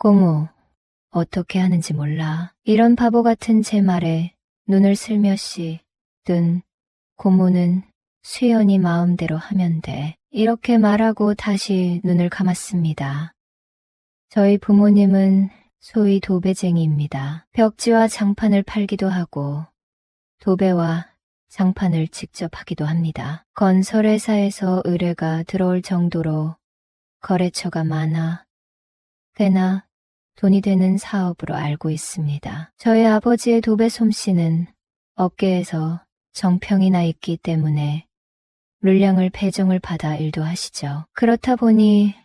고모, 어떻게 하는지 몰라. 이런 바보 같은 제 말에 눈을 슬며시 뜬 고모는 수연이 마음대로 하면 돼. 이렇게 말하고 다시 눈을 감았습니다. 저희 부모님은 소위 도배쟁이입니다. 벽지와 장판을 팔기도 하고 도배와 장판을 직접 하기도 합니다. 건설회사에서 의뢰가 들어올 정도로 거래처가 많아 꽤나 돈이 되는 사업으로 알고 있습니다. 저희 아버지의 도배 솜씨는 업계에서 정평이 나 있기 때문에 물량을 배정을 받아 일도 하시죠. 그렇다 보니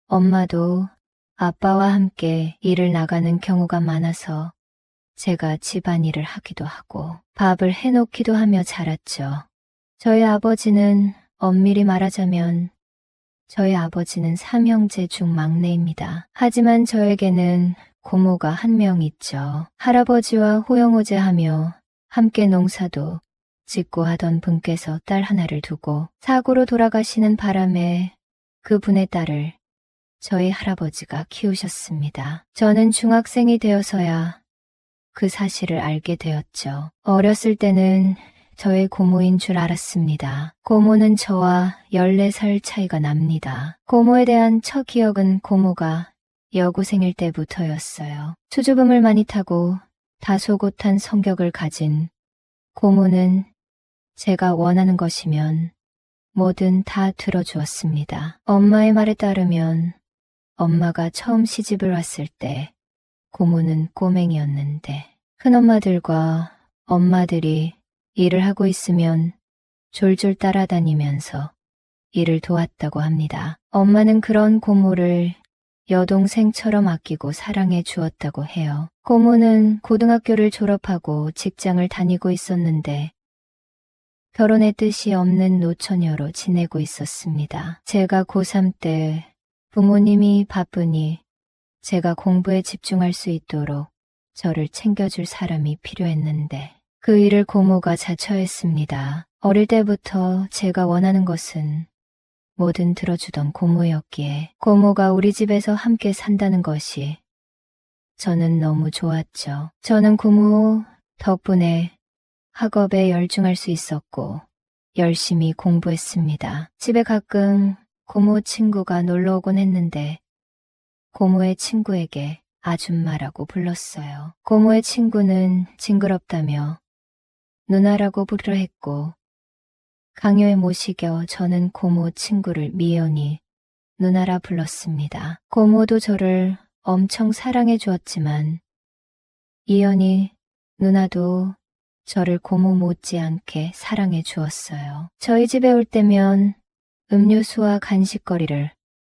엄마도 아빠와 함께 일을 나가는 경우가 많아서 제가 집안일을 하기도 하고 밥을 해놓기도 하며 자랐죠. 저희 아버지는 엄밀히 말하자면 저희 아버지는 3형제 중 막내입니다. 하지만 저에게는 고모가 한 명 있죠. 할아버지와 호영호제하며 함께 농사도 짓고 하던 분께서 딸 하나를 두고 사고로 돌아가시는 바람에 그분의 딸을 저희 할아버지가 키우셨습니다. 저는 중학생이 되어서야 그 사실을 알게 되었죠. 어렸을 때는 저의 고모인 줄 알았습니다. 고모는 저와 14살 차이가 납니다. 고모에 대한 첫 기억은 고모가 여고생일 때부터였어요. 수줍음을 많이 타고 다소곳한 성격을 가진 고모는 제가 원하는 것이면 뭐든 다 들어주었습니다. 엄마의 말에 따르면 엄마가 처음 시집을 왔을 때 고모는 꼬맹이였는데 큰엄마들과 엄마들이 일을 하고 있으면 졸졸 따라다니면서 일을 도왔다고 합니다. 엄마는 그런 고모를 여동생처럼 아끼고 사랑해 주었다고 해요. 고모는 고등학교를 졸업하고 직장을 다니고 있었는데 결혼의 뜻이 없는 노처녀로 지내고 있었습니다. 제가 고3 때 부모님이 바쁘니 제가 공부에 집중할 수 있도록 저를 챙겨줄 사람이 필요했는데 그 일을 고모가 자처했습니다. 어릴 때부터 제가 원하는 것은 뭐든 들어주던 고모였기에 고모가 우리 집에서 함께 산다는 것이 저는 너무 좋았죠. 저는 고모 덕분에 학업에 열중할 수 있었고 열심히 공부했습니다. 집에 가끔 고모 친구가 놀러 오곤 했는데 고모의 친구에게 아줌마라고 불렀어요. 고모의 친구는 징그럽다며 누나라고 부르려 했고 강요에 못 이겨 저는 고모 친구를 미연이 누나라 불렀습니다. 고모도 저를 엄청 사랑해 주었지만 이연이 누나도 저를 고모 못지않게 사랑해 주었어요. 저희 집에 올 때면 음료수와 간식거리를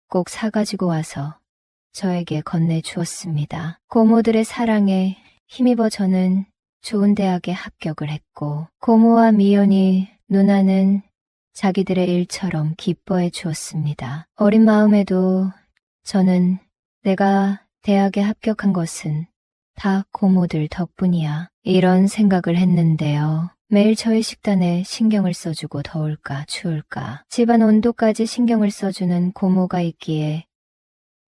꼭 사가지고 와서 저에게 건네주었습니다. 고모들의 사랑에 힘입어 저는 좋은 대학에 합격을 했고 고모와 미연이 누나는 자기들의 일처럼 기뻐해 주었습니다. 어린 마음에도 저는 내가 대학에 합격한 것은 다 고모들 덕분이야 이런 생각을 했는데요. 매일 저의 식단에 신경을 써주고 더울까 추울까 집안 온도까지 신경을 써주는 고모가 있기에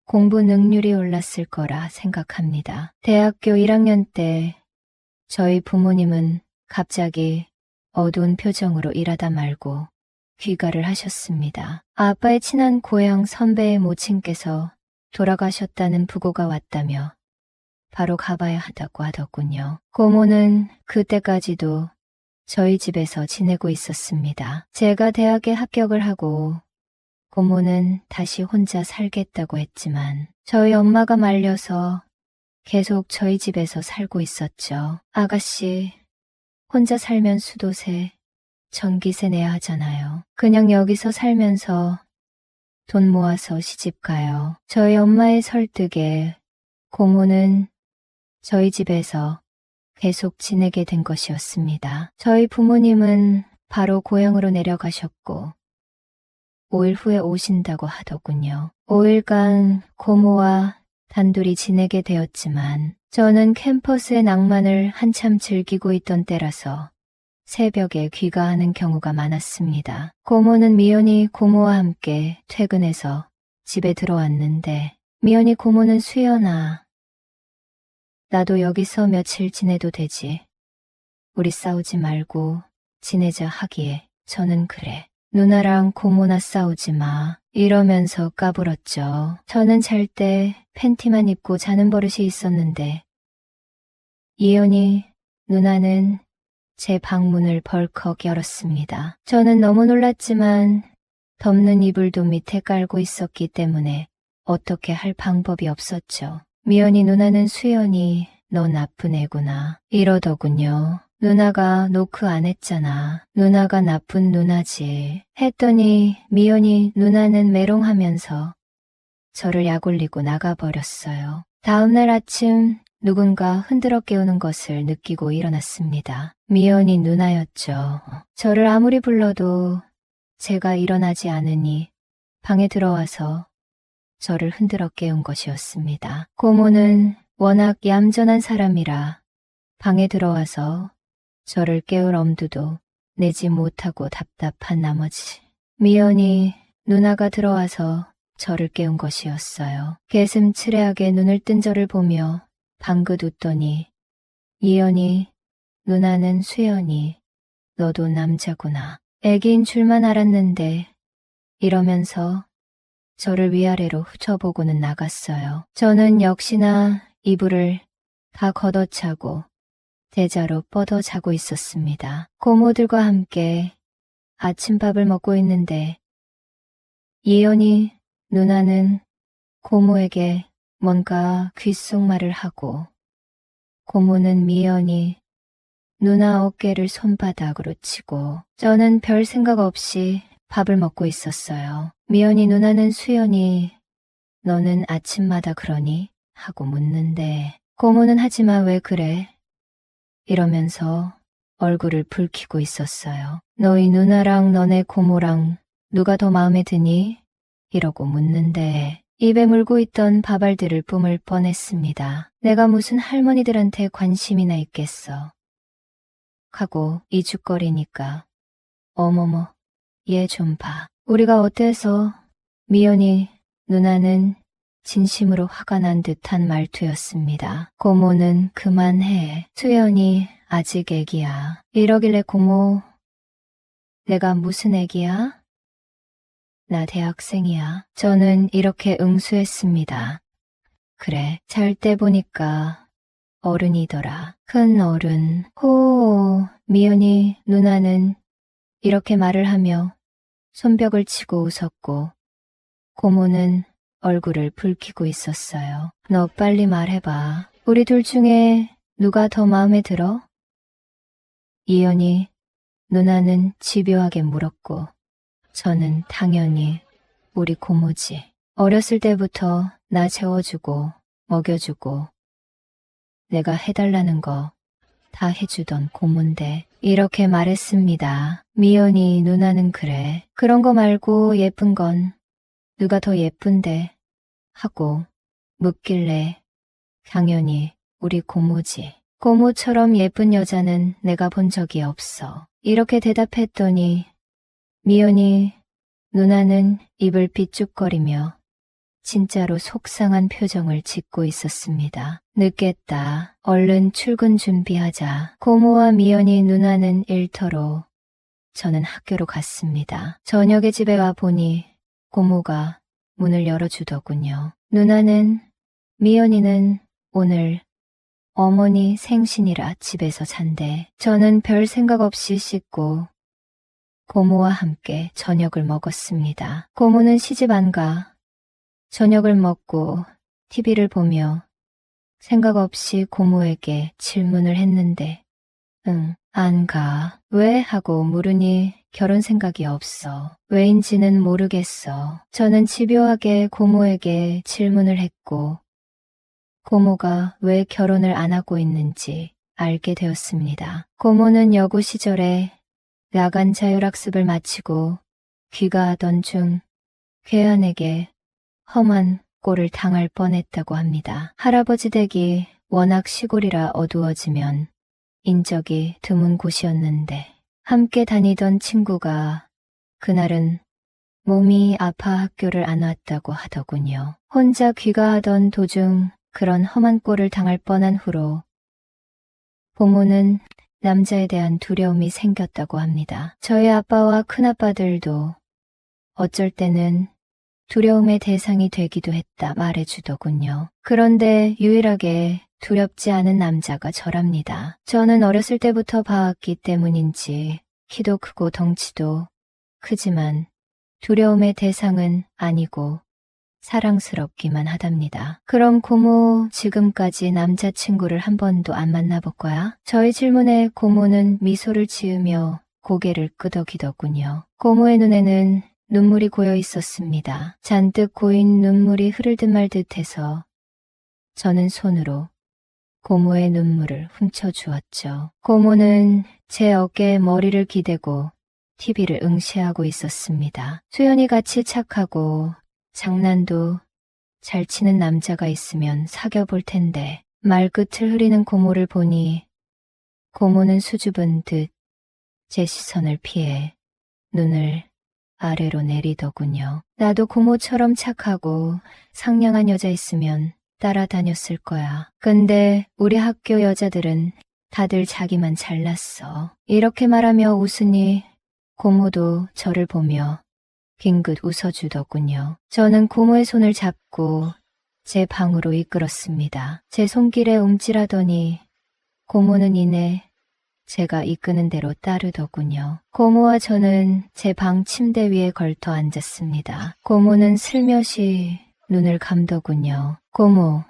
공부 능률이 올랐을 거라 생각합니다. 대학교 1학년 때 저희 부모님은 갑자기 어두운 표정으로 일하다 말고 귀가를 하셨습니다. 아빠의 친한 고향 선배의 모친께서 돌아가셨다는 부고가 왔다며 바로 가봐야 하다고 하더군요. 고모는 그때까지도 저희 집에서 지내고 있었습니다. 제가 대학에 합격을 하고 고모는 다시 혼자 살겠다고 했지만 저희 엄마가 말려서 계속 저희 집에서 살고 있었죠. 아가씨, 혼자 살면 수도세, 전기세 내야 하잖아요. 그냥 여기서 살면서 돈 모아서 시집 가요. 저희 엄마의 설득에 고모는 저희 집에서 계속 지내게 된 것이었습니다. 저희 부모님은 바로 고향으로 내려가셨고 5일 후에 오신다고 하더군요. 5일간 고모와 단둘이 지내게 되었지만 저는 캠퍼스의 낭만을 한참 즐기고 있던 때라서 새벽에 귀가하는 경우가 많았습니다. 고모는 미연이 고모와 함께 퇴근해서 집에 들어왔는데 미연이 고모는 수연아, 나도 여기서 며칠 지내도 되지. 우리 싸우지 말고 지내자 하기에 저는 그래. 누나랑 고모나 싸우지 마. 이러면서 까불었죠. 저는 잘 때 팬티만 입고 자는 버릇이 있었는데 이연이 누나는 제 방문을 벌컥 열었습니다. 저는 너무 놀랐지만 덮는 이불도 밑에 깔고 있었기 때문에 어떻게 할 방법이 없었죠. 미연이 누나는 수연이 너 나쁜 애구나 이러더군요. 누나가 노크 안 했잖아. 누나가 나쁜 누나지. 했더니 미연이 누나는 메롱하면서 저를 약올리고 나가버렸어요. 다음날 아침 누군가 흔들어 깨우는 것을 느끼고 일어났습니다. 미연이 누나였죠. 저를 아무리 불러도 제가 일어나지 않으니 방에 들어와서 저를 흔들어 깨운 것이었습니다. 고모는 워낙 얌전한 사람이라 방에 들어와서 저를 깨울 엄두도 내지 못하고 답답한 나머지 미연이 누나가 들어와서 저를 깨운 것이었어요. 개슴츠레하게 눈을 뜬 저를 보며 방긋 웃더니 이연이 누나는 수연이 너도 남자구나. 애기인 줄만 알았는데 이러면서 저를 위아래로 훑어보고는 나갔어요. 저는 역시나 이불을 다 걷어차고 대자로 뻗어 자고 있었습니다. 고모들과 함께 아침밥을 먹고 있는데 이연이 누나는 고모에게 뭔가 귓속말을 하고 고모는 미연이 누나 어깨를 손바닥으로 치고 저는 별 생각 없이 밥을 먹고 있었어요. 미연이 누나는 수연이 너는 아침마다 그러니? 하고 묻는데 고모는 하지마 왜 그래? 이러면서 얼굴을 붉히고 있었어요. 너희 누나랑 너네 고모랑 누가 더 마음에 드니? 이러고 묻는데 입에 물고 있던 밥알들을 뿜을 뻔했습니다. 내가 무슨 할머니들한테 관심이나 있겠어. 하고 이죽거리니까 어머머 얘 좀 봐. 우리가 어때서? 미연이 누나는 진심으로 화가 난 듯한 말투였습니다. 고모는 그만해. 수연이 아직 애기야. 이러길래 고모 내가 무슨 애기야? 나 대학생이야. 저는 이렇게 응수했습니다. 그래, 잘 때 보니까 어른이더라. 큰 어른. 호호, 미연이 누나는 이렇게 말을 하며 손뼉을 치고 웃었고 고모는 얼굴을 붉히고 있었어요. 너 빨리 말해봐. 우리 둘 중에 누가 더 마음에 들어? 이연이 누나는 집요하게 물었고 저는 당연히 우리 고모지. 어렸을 때부터 나 재워주고 먹여주고 내가 해달라는 거 다 해주던 고모인데 이렇게 말했습니다. 미연이 누나는 그래. 그런 거 말고 예쁜 건 누가 더 예쁜데? 하고 묻길래 당연히 우리 고모지. 고모처럼 예쁜 여자는 내가 본 적이 없어. 이렇게 대답했더니 미연이 누나는 입을 삐죽거리며 진짜로 속상한 표정을 짓고 있었습니다. 늦겠다. 얼른 출근 준비하자. 고모와 미연이 누나는 일터로 저는 학교로 갔습니다. 저녁에 집에 와 보니 고모가 문을 열어주더군요. 누나는 미연이는 오늘 어머니 생신이라 집에서 잔대. 저는 별 생각 없이 씻고 고모와 함께 저녁을 먹었습니다. 고모는 시집 안 가. 저녁을 먹고 TV를 보며 생각 없이 고모에게 질문을 했는데 응, 안 가. 왜? 하고 물으니 결혼 생각이 없어. 왜인지는 모르겠어. 저는 집요하게 고모에게 질문을 했고 고모가 왜 결혼을 안 하고 있는지 알게 되었습니다. 고모는 여고 시절에 야간 자율학습을 마치고 귀가하던 중 괴한에게 험한 꼴을 당할 뻔했다고 합니다. 할아버지 댁이 워낙 시골이라 어두워지면 인적이 드문 곳이었는데 함께 다니던 친구가 그날은 몸이 아파 학교를 안 왔다고 하더군요. 혼자 귀가하던 도중 그런 험한 꼴을 당할 뻔한 후로 고모는 남자에 대한 두려움이 생겼다고 합니다. 저희 아빠와 큰아빠들도 어쩔 때는 두려움의 대상이 되기도 했다 말해주더군요. 그런데 유일하게 두렵지 않은 남자가 저랍니다. 저는 어렸을 때부터 봐왔기 때문인지 키도 크고 덩치도 크지만 두려움의 대상은 아니고 사랑스럽기만 하답니다. 그럼 고모 지금까지 남자친구를 한 번도 안 만나볼 거야? 저희 질문에 고모는 미소를 지으며 고개를 끄덕이더군요. 고모의 눈에는 눈물이 고여 있었습니다. 잔뜩 고인 눈물이 흐를 듯 말 듯해서 저는 손으로 고모의 눈물을 훔쳐주었죠. 고모는 제 어깨에 머리를 기대고 TV를 응시하고 있었습니다. 수연이 같이 착하고 장난도 잘 치는 남자가 있으면 사귀어 볼 텐데 말끝을 흐리는 고모를 보니 고모는 수줍은 듯 제 시선을 피해 눈을 아래로 내리더군요. 나도 고모처럼 착하고 상냥한 여자 있으면 따라다녔을 거야. 근데 우리 학교 여자들은 다들 자기만 잘났어. 이렇게 말하며 웃으니 고모도 저를 보며 빙긋 웃어주더군요. 저는 고모의 손을 잡고 제 방으로 이끌었습니다. 제 손길에 움찔하더니 고모는 이내 제가 이끄는 대로 따르더군요. 고모와 저는 제 방 침대 위에 걸터 앉았습니다. 고모는 슬며시 눈을 감더군요. 고모,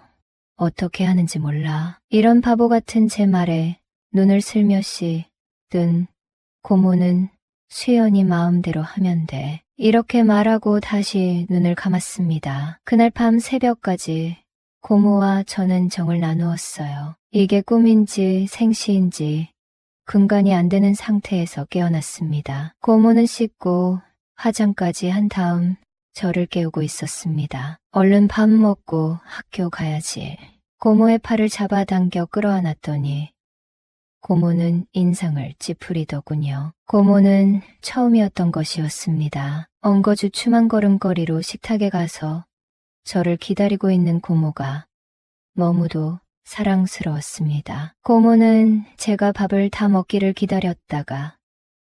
어떻게 하는지 몰라. 이런 바보 같은 제 말에 눈을 슬며시 뜬 고모는 수연이 마음대로 하면 돼. 이렇게 말하고 다시 눈을 감았습니다. 그날 밤 새벽까지 고모와 저는 정을 나누었어요. 이게 꿈인지 생시인지 근간이 안 되는 상태에서 깨어났습니다. 고모는 씻고 화장까지 한 다음 저를 깨우고 있었습니다. 얼른 밥 먹고 학교 가야지. 고모의 팔을 잡아당겨 끌어안았더니 고모는 인상을 찌푸리더군요. 고모는 처음이었던 것이었습니다. 엉거주춤한 걸음걸이로 식탁에 가서 저를 기다리고 있는 고모가 너무도 사랑스러웠습니다. 고모는 제가 밥을 다 먹기를 기다렸다가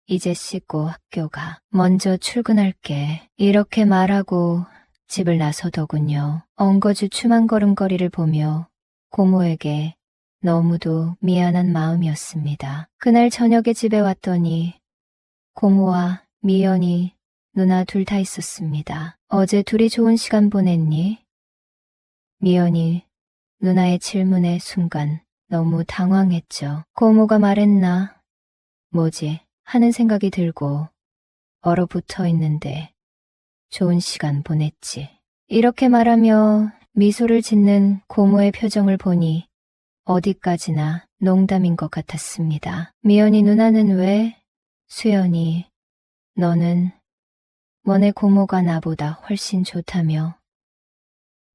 이제 씻고 학교 가. 먼저 출근할게. 이렇게 말하고 집을 나서더군요. 엉거주춤한 걸음걸이를 보며 고모에게 너무도 미안한 마음이었습니다. 그날 저녁에 집에 왔더니 고모와 미연이 누나 둘 다 있었습니다. 어제 둘이 좋은 시간 보냈니? 미연이 누나의 질문에 순간 너무 당황했죠. 고모가 말했나? 뭐지? 하는 생각이 들고 얼어붙어 있는데 좋은 시간 보냈지. 이렇게 말하며 미소를 짓는 고모의 표정을 보니 어디까지나 농담인 것 같았습니다. 미연이 누나는 왜? 수연이, 너는 너네 고모가 나보다 훨씬 좋다며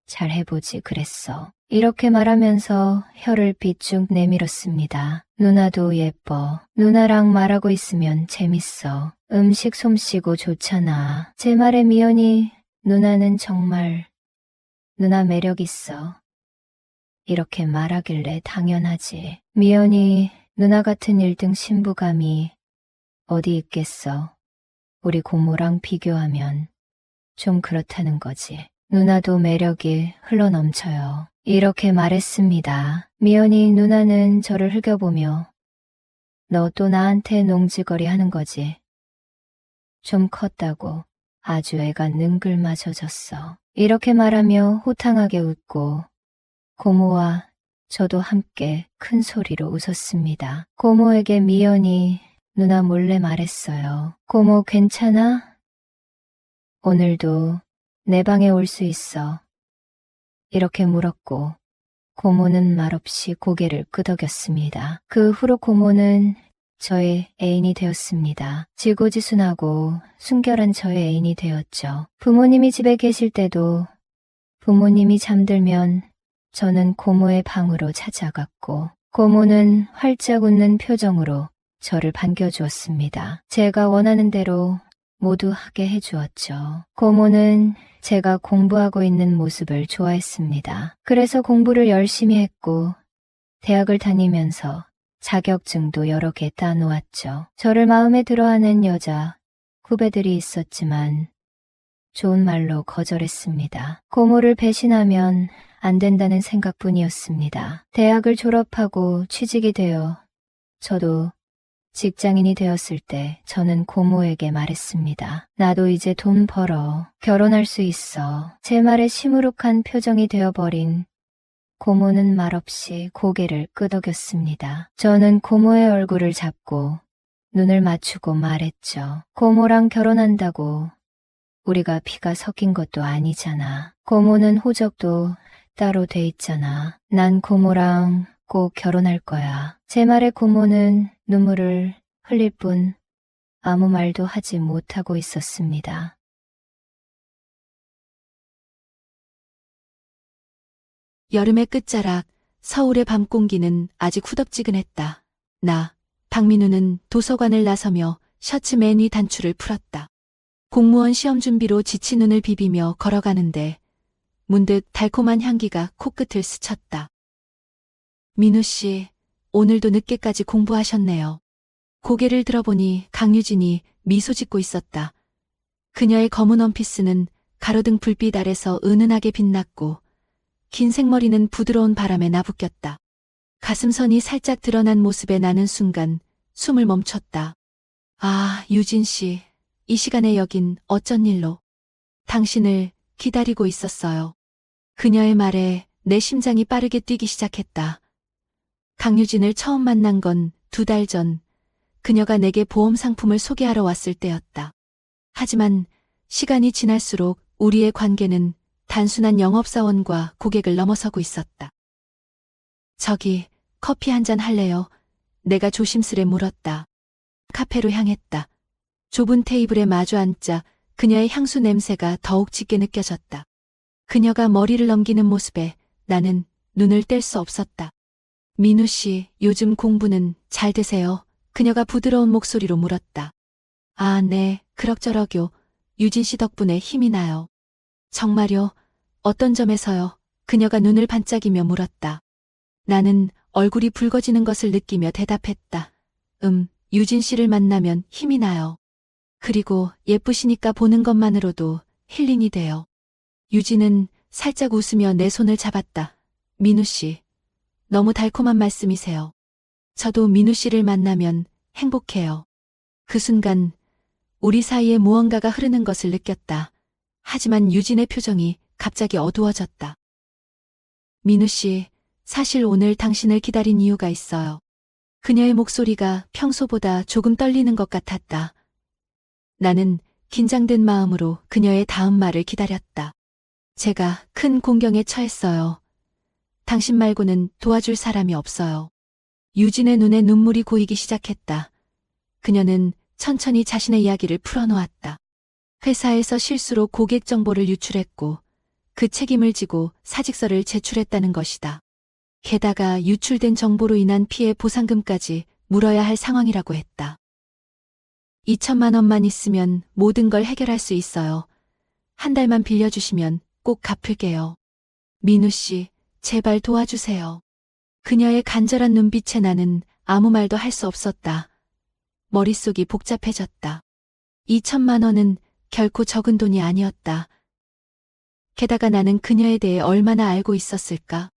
잘 해보지 그랬어. 이렇게 말하면서 혀를 비쭉 내밀었습니다. 누나도 예뻐. 누나랑 말하고 있으면 재밌어. 음식 솜씨고 좋잖아. 제 말에 미연이 누나는 정말 누나 매력 있어. 이렇게 말하길래 당연하지. 미연이 누나 같은 1등 신부감이 어디 있겠어. 우리 고모랑 비교하면 좀 그렇다는 거지. 누나도 매력이 흘러넘쳐요. 이렇게 말했습니다. 미연이 누나는 저를 흘겨보며 너 또 나한테 농지거리 하는 거지. 좀 컸다고 아주 애가 능글맞아졌어. 이렇게 말하며 호탕하게 웃고 고모와 저도 함께 큰 소리로 웃었습니다. 고모에게 미연이 누나 몰래 말했어요. 고모 괜찮아? 오늘도 내 방에 올 수 있어. 이렇게 물었고 고모는 말없이 고개를 끄덕였습니다. 그 후로 고모는 저의 애인이 되었습니다. 지고지순하고 순결한 저의 애인이 되었죠. 부모님이 집에 계실 때도 부모님이 잠들면 저는 고모의 방으로 찾아갔고 고모는 활짝 웃는 표정으로 저를 반겨주었습니다. 제가 원하는 대로 모두 하게 해주었죠. 고모는 제가 공부하고 있는 모습을 좋아했습니다. 그래서 공부를 열심히 했고 대학을 다니면서 자격증도 여러 개 따놓았죠. 저를 마음에 들어하는 여자 후배들이 있었지만 좋은 말로 거절했습니다. 고모를 배신하면 안 된다는 생각뿐이었습니다. 대학을 졸업하고 취직이 되어 저도 직장인이 되었을 때 저는 고모에게 말했습니다. 나도 이제 돈 벌어 결혼할 수 있어. 제 말에 시무룩한 표정이 되어버린 고모는 말없이 고개를 끄덕였습니다. 저는 고모의 얼굴을 잡고 눈을 맞추고 말했죠. 고모랑 결혼한다고 우리가 피가 섞인 것도 아니잖아. 고모는 호적도 따로 돼 있잖아. 난 고모랑 꼭 결혼할 거야. 제 말에 고모는 눈물을 흘릴 뿐 아무 말도 하지 못하고 있었습니다. 여름의 끝자락, 서울의 밤 공기는 아직 후덥지근했다. 박민우는 도서관을 나서며 셔츠 맨 위 단추를 풀었다. 공무원 시험 준비로 지친 눈을 비비며 걸어가는데 문득 달콤한 향기가 코끝을 스쳤다. 민우 씨, 오늘도 늦게까지 공부하셨네요. 고개를 들어보니 강유진이 미소 짓고 있었다. 그녀의 검은 원피스는 가로등 불빛 아래서 은은하게 빛났고 긴 생머리는 부드러운 바람에 나부꼈다. 가슴선이 살짝 드러난 모습에 나는 순간 숨을 멈췄다. 아, 유진 씨, 이 시간에 여긴 어쩐 일로? 당신을 기다리고 있었어요. 그녀의 말에 내 심장이 빠르게 뛰기 시작했다. 강유진을 처음 만난 건 2달 전, 그녀가 내게 보험 상품을 소개하러 왔을 때였다. 하지만 시간이 지날수록 우리의 관계는 단순한 영업사원과 고객을 넘어서고 있었다. 저기, 커피 한 잔 할래요? 내가 조심스레 물었다. 카페로 향했다. 좁은 테이블에 마주 앉자 그녀의 향수 냄새가 더욱 짙게 느껴졌다. 그녀가 머리를 넘기는 모습에 나는 눈을 뗄 수 없었다. 민우 씨, 요즘 공부는 잘 되세요? 그녀가 부드러운 목소리로 물었다. 아, 네, 그럭저럭요. 유진 씨 덕분에 힘이 나요. 정말요? 어떤 점에서요? 그녀가 눈을 반짝이며 물었다. 나는 얼굴이 붉어지는 것을 느끼며 대답했다. 유진 씨를 만나면 힘이 나요. 그리고 예쁘시니까 보는 것만으로도 힐링이 돼요. 유진은 살짝 웃으며 내 손을 잡았다. 민우 씨, 너무 달콤한 말씀이세요. 저도 민우 씨를 만나면 행복해요. 그 순간 우리 사이에 무언가가 흐르는 것을 느꼈다. 하지만 유진의 표정이 갑자기 어두워졌다. 민우 씨, 사실 오늘 당신을 기다린 이유가 있어요. 그녀의 목소리가 평소보다 조금 떨리는 것 같았다. 나는 긴장된 마음으로 그녀의 다음 말을 기다렸다. 제가 큰 공경에 처했어요. 당신 말고는 도와줄 사람이 없어요. 유진의 눈에 눈물이 고이기 시작했다. 그녀는 천천히 자신의 이야기를 풀어놓았다. 회사에서 실수로 고객 정보를 유출했고 그 책임을 지고 사직서를 제출했다는 것이다. 게다가 유출된 정보로 인한 피해 보상금까지 물어야 할 상황이라고 했다. 2천만 원만 있으면 모든 걸 해결할 수 있어요. 한 달만 빌려주시면 꼭 갚을게요. 민우 씨, 제발 도와주세요. 그녀의 간절한 눈빛에 나는 아무 말도 할 수 없었다. 머릿속이 복잡해졌다. 2천만 원은 결코 적은 돈이 아니었다. 게다가 나는 그녀에 대해 얼마나 알고 있었을까?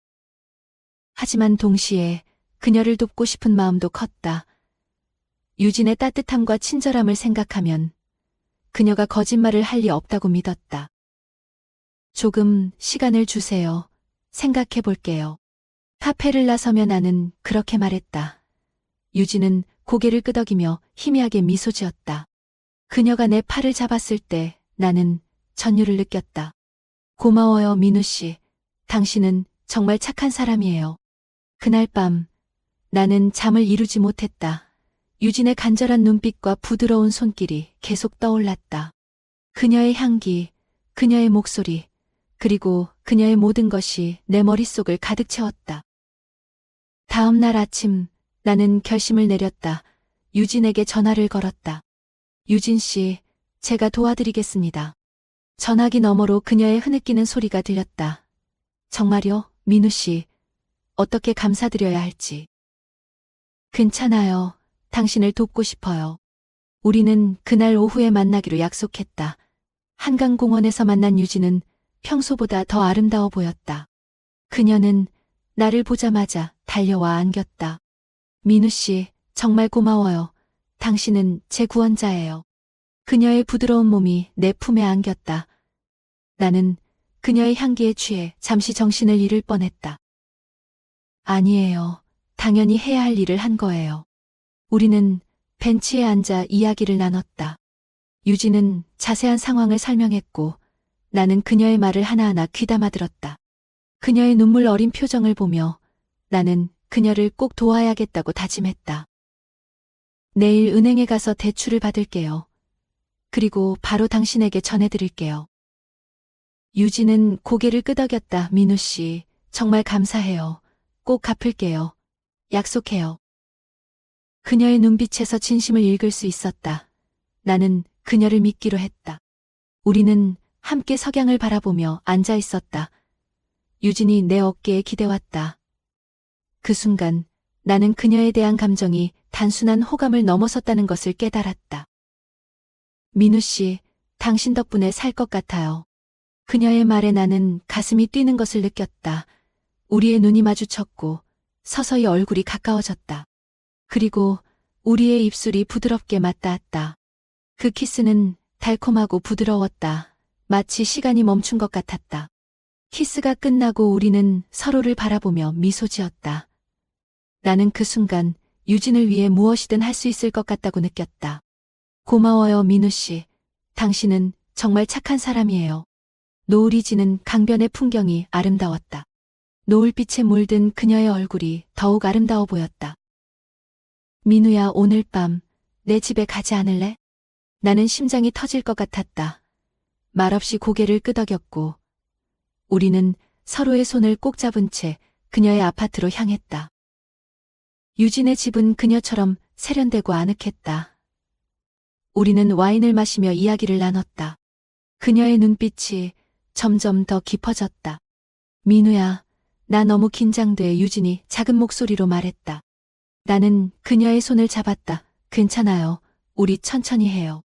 하지만 동시에 그녀를 돕고 싶은 마음도 컸다. 유진의 따뜻함과 친절함을 생각하면 그녀가 거짓말을 할 리 없다고 믿었다. 조금 시간을 주세요. 생각해 볼게요. 카페를 나서며 나는 그렇게 말했다. 유진은 고개를 끄덕이며 희미하게 미소 지었다. 그녀가 내 팔을 잡았을 때 나는 전율을 느꼈다. 고마워요, 민우 씨. 당신은 정말 착한 사람이에요. 그날 밤 나는 잠을 이루지 못했다. 유진의 간절한 눈빛과 부드러운 손길이 계속 떠올랐다. 그녀의 향기, 그녀의 목소리, 그리고 그녀의 모든 것이 내 머릿속을 가득 채웠다. 다음 날 아침 나는 결심을 내렸다. 유진에게 전화를 걸었다. 유진 씨, 제가 도와드리겠습니다. 전화기 너머로 그녀의 흐느끼는 소리가 들렸다. 정말요, 민우 씨. 어떻게 감사드려야 할지. 괜찮아요. 당신을 돕고 싶어요. 우리는 그날 오후에 만나기로 약속했다. 한강공원에서 만난 유진은 평소보다 더 아름다워 보였다. 그녀는 나를 보자마자 달려와 안겼다. 민우 씨, 정말 고마워요. 당신은 제 구원자예요. 그녀의 부드러운 몸이 내 품에 안겼다. 나는 그녀의 향기에 취해 잠시 정신을 잃을 뻔했다. 아니에요. 당연히 해야 할 일을 한 거예요. 우리는 벤치에 앉아 이야기를 나눴다. 유진은 자세한 상황을 설명했고 나는 그녀의 말을 하나하나 귀담아 들었다. 그녀의 눈물 어린 표정을 보며 나는 그녀를 꼭 도와야겠다고 다짐했다. 내일 은행에 가서 대출을 받을게요. 그리고 바로 당신에게 전해드릴게요. 유진은 고개를 끄덕였다. 민우 씨, 정말 감사해요. 꼭 갚을게요. 약속해요. 그녀의 눈빛에서 진심을 읽을 수 있었다. 나는 그녀를 믿기로 했다. 우리는 함께 석양을 바라보며 앉아 있었다. 유진이 내 어깨에 기대왔다. 그 순간 나는 그녀에 대한 감정이 단순한 호감을 넘어섰다는 것을 깨달았다. 민우 씨, 당신 덕분에 살 것 같아요. 그녀의 말에 나는 가슴이 뛰는 것을 느꼈다. 우리의 눈이 마주쳤고 서서히 얼굴이 가까워졌다. 그리고 우리의 입술이 부드럽게 맞닿았다. 그 키스는 달콤하고 부드러웠다. 마치 시간이 멈춘 것 같았다. 키스가 끝나고 우리는 서로를 바라보며 미소 지었다. 나는 그 순간 유진을 위해 무엇이든 할 수 있을 것 같다고 느꼈다. 고마워요, 민우 씨. 당신은 정말 착한 사람이에요. 노을이 지는 강변의 풍경이 아름다웠다. 노을빛에 물든 그녀의 얼굴이 더욱 아름다워 보였다. 민우야, 오늘 밤 내 집에 가지 않을래? 나는 심장이 터질 것 같았다. 말없이 고개를 끄덕였고 우리는 서로의 손을 꼭 잡은 채 그녀의 아파트로 향했다. 유진의 집은 그녀처럼 세련되고 아늑했다. 우리는 와인을 마시며 이야기를 나눴다. 그녀의 눈빛이 점점 더 깊어졌다. 민우야, 나 너무 긴장돼. 유진이 작은 목소리로 말했다. 나는 그녀의 손을 잡았다. 괜찮아요. 우리 천천히 해요.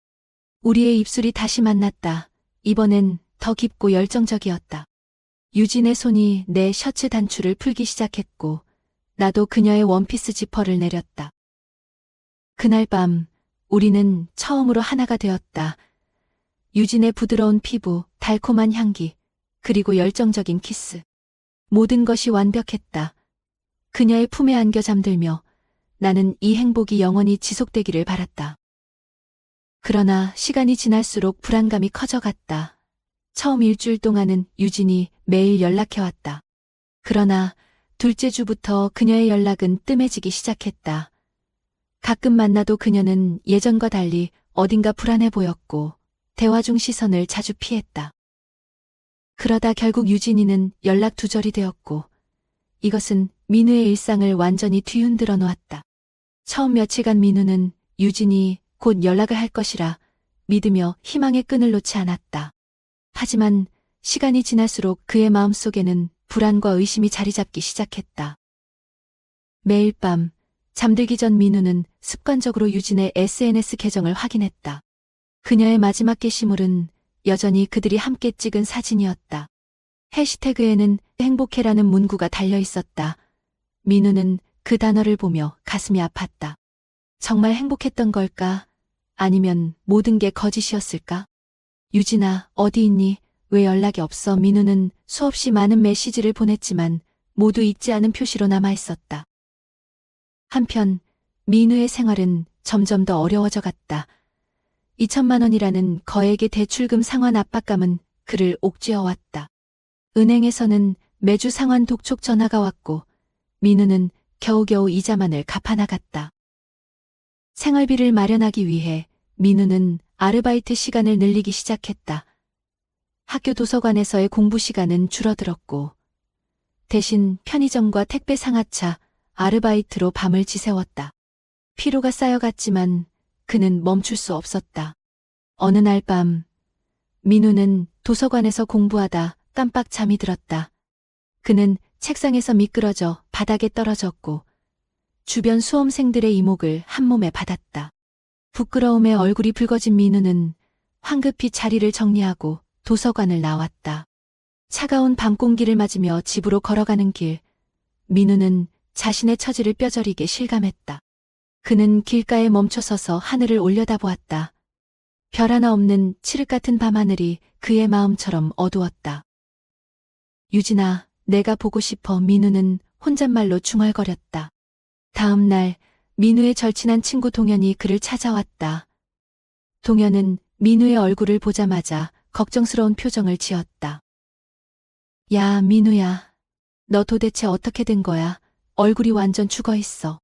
우리의 입술이 다시 만났다. 이번엔 더 깊고 열정적이었다. 유진의 손이 내 셔츠 단추를 풀기 시작했고 나도 그녀의 원피스 지퍼를 내렸다. 그날 밤 우리는 처음으로 하나가 되었다. 유진의 부드러운 피부, 달콤한 향기, 그리고 열정적인 키스. 모든 것이 완벽했다. 그녀의 품에 안겨 잠들며 나는 이 행복이 영원히 지속되기를 바랐다. 그러나 시간이 지날수록 불안감이 커져갔다. 처음 일주일 동안은 유진이 매일 연락해왔다. 그러나 둘째 주부터 그녀의 연락은 뜸해지기 시작했다. 가끔 만나도 그녀는 예전과 달리 어딘가 불안해 보였고 대화 중 시선을 자주 피했다. 그러다 결국 유진이는 연락 두절이 되었고 이것은 민우의 일상을 완전히 뒤흔들어 놓았다. 처음 며칠간 민우는 유진이 곧 연락을 할 것이라 믿으며 희망의 끈을 놓지 않았다. 하지만 시간이 지날수록 그의 마음속에는 불안과 의심이 자리 잡기 시작했다. 매일 밤 잠들기 전 민우는 습관적으로 유진의 SNS 계정을 확인했다. 그녀의 마지막 게시물은 여전히 그들이 함께 찍은 사진이었다. 해시태그에는 행복해라는 문구가 달려 있었다. 민우는 그 단어를 보며 가슴이 아팠다. 정말 행복했던 걸까? 아니면 모든 게 거짓이었을까? 유진아, 어디 있니? 왜 연락이 없어? 민우는 수없이 많은 메시지를 보냈지만 모두 읽지 않은 표시로 남아 있었다. 한편 민우의 생활은 점점 더 어려워져 갔다. 2천만 원이라는 거액의 대출금 상환 압박감은 그를 옥죄어 왔다. 은행에서는 매주 상환 독촉 전화가 왔고 민우는 겨우겨우 이자만을 갚아 나갔다. 생활비를 마련하기 위해 민우는 아르바이트 시간을 늘리기 시작했다. 학교 도서관에서의 공부 시간은 줄어들었고 대신 편의점과 택배 상하차, 아르바이트로 밤을 지새웠다. 피로가 쌓여갔지만 그는 멈출 수 없었다. 어느 날 밤, 민우는 도서관에서 공부하다 깜빡 잠이 들었다. 그는 책상에서 미끄러져 바닥에 떨어졌고 주변 수험생들의 이목을 한몸에 받았다. 부끄러움에 얼굴이 붉어진 민우는 황급히 자리를 정리하고 도서관을 나왔다. 차가운 밤 공기를 맞으며 집으로 걸어가는 길, 민우는 자신의 처지를 뼈저리게 실감했다. 그는 길가에 멈춰서서 하늘을 올려다보았다. 별 하나 없는 칠흑 같은 밤하늘이 그의 마음처럼 어두웠다. 유진아, 내가 보고 싶어. 민우는 혼잣말로 중얼거렸다. 다음 날 민우의 절친한 친구 동현이 그를 찾아왔다. 동현은 민우의 얼굴을 보자마자 걱정스러운 표정을 지었다. 야, 민우야. 너 도대체 어떻게 된 거야? 얼굴이 완전 죽어 있어.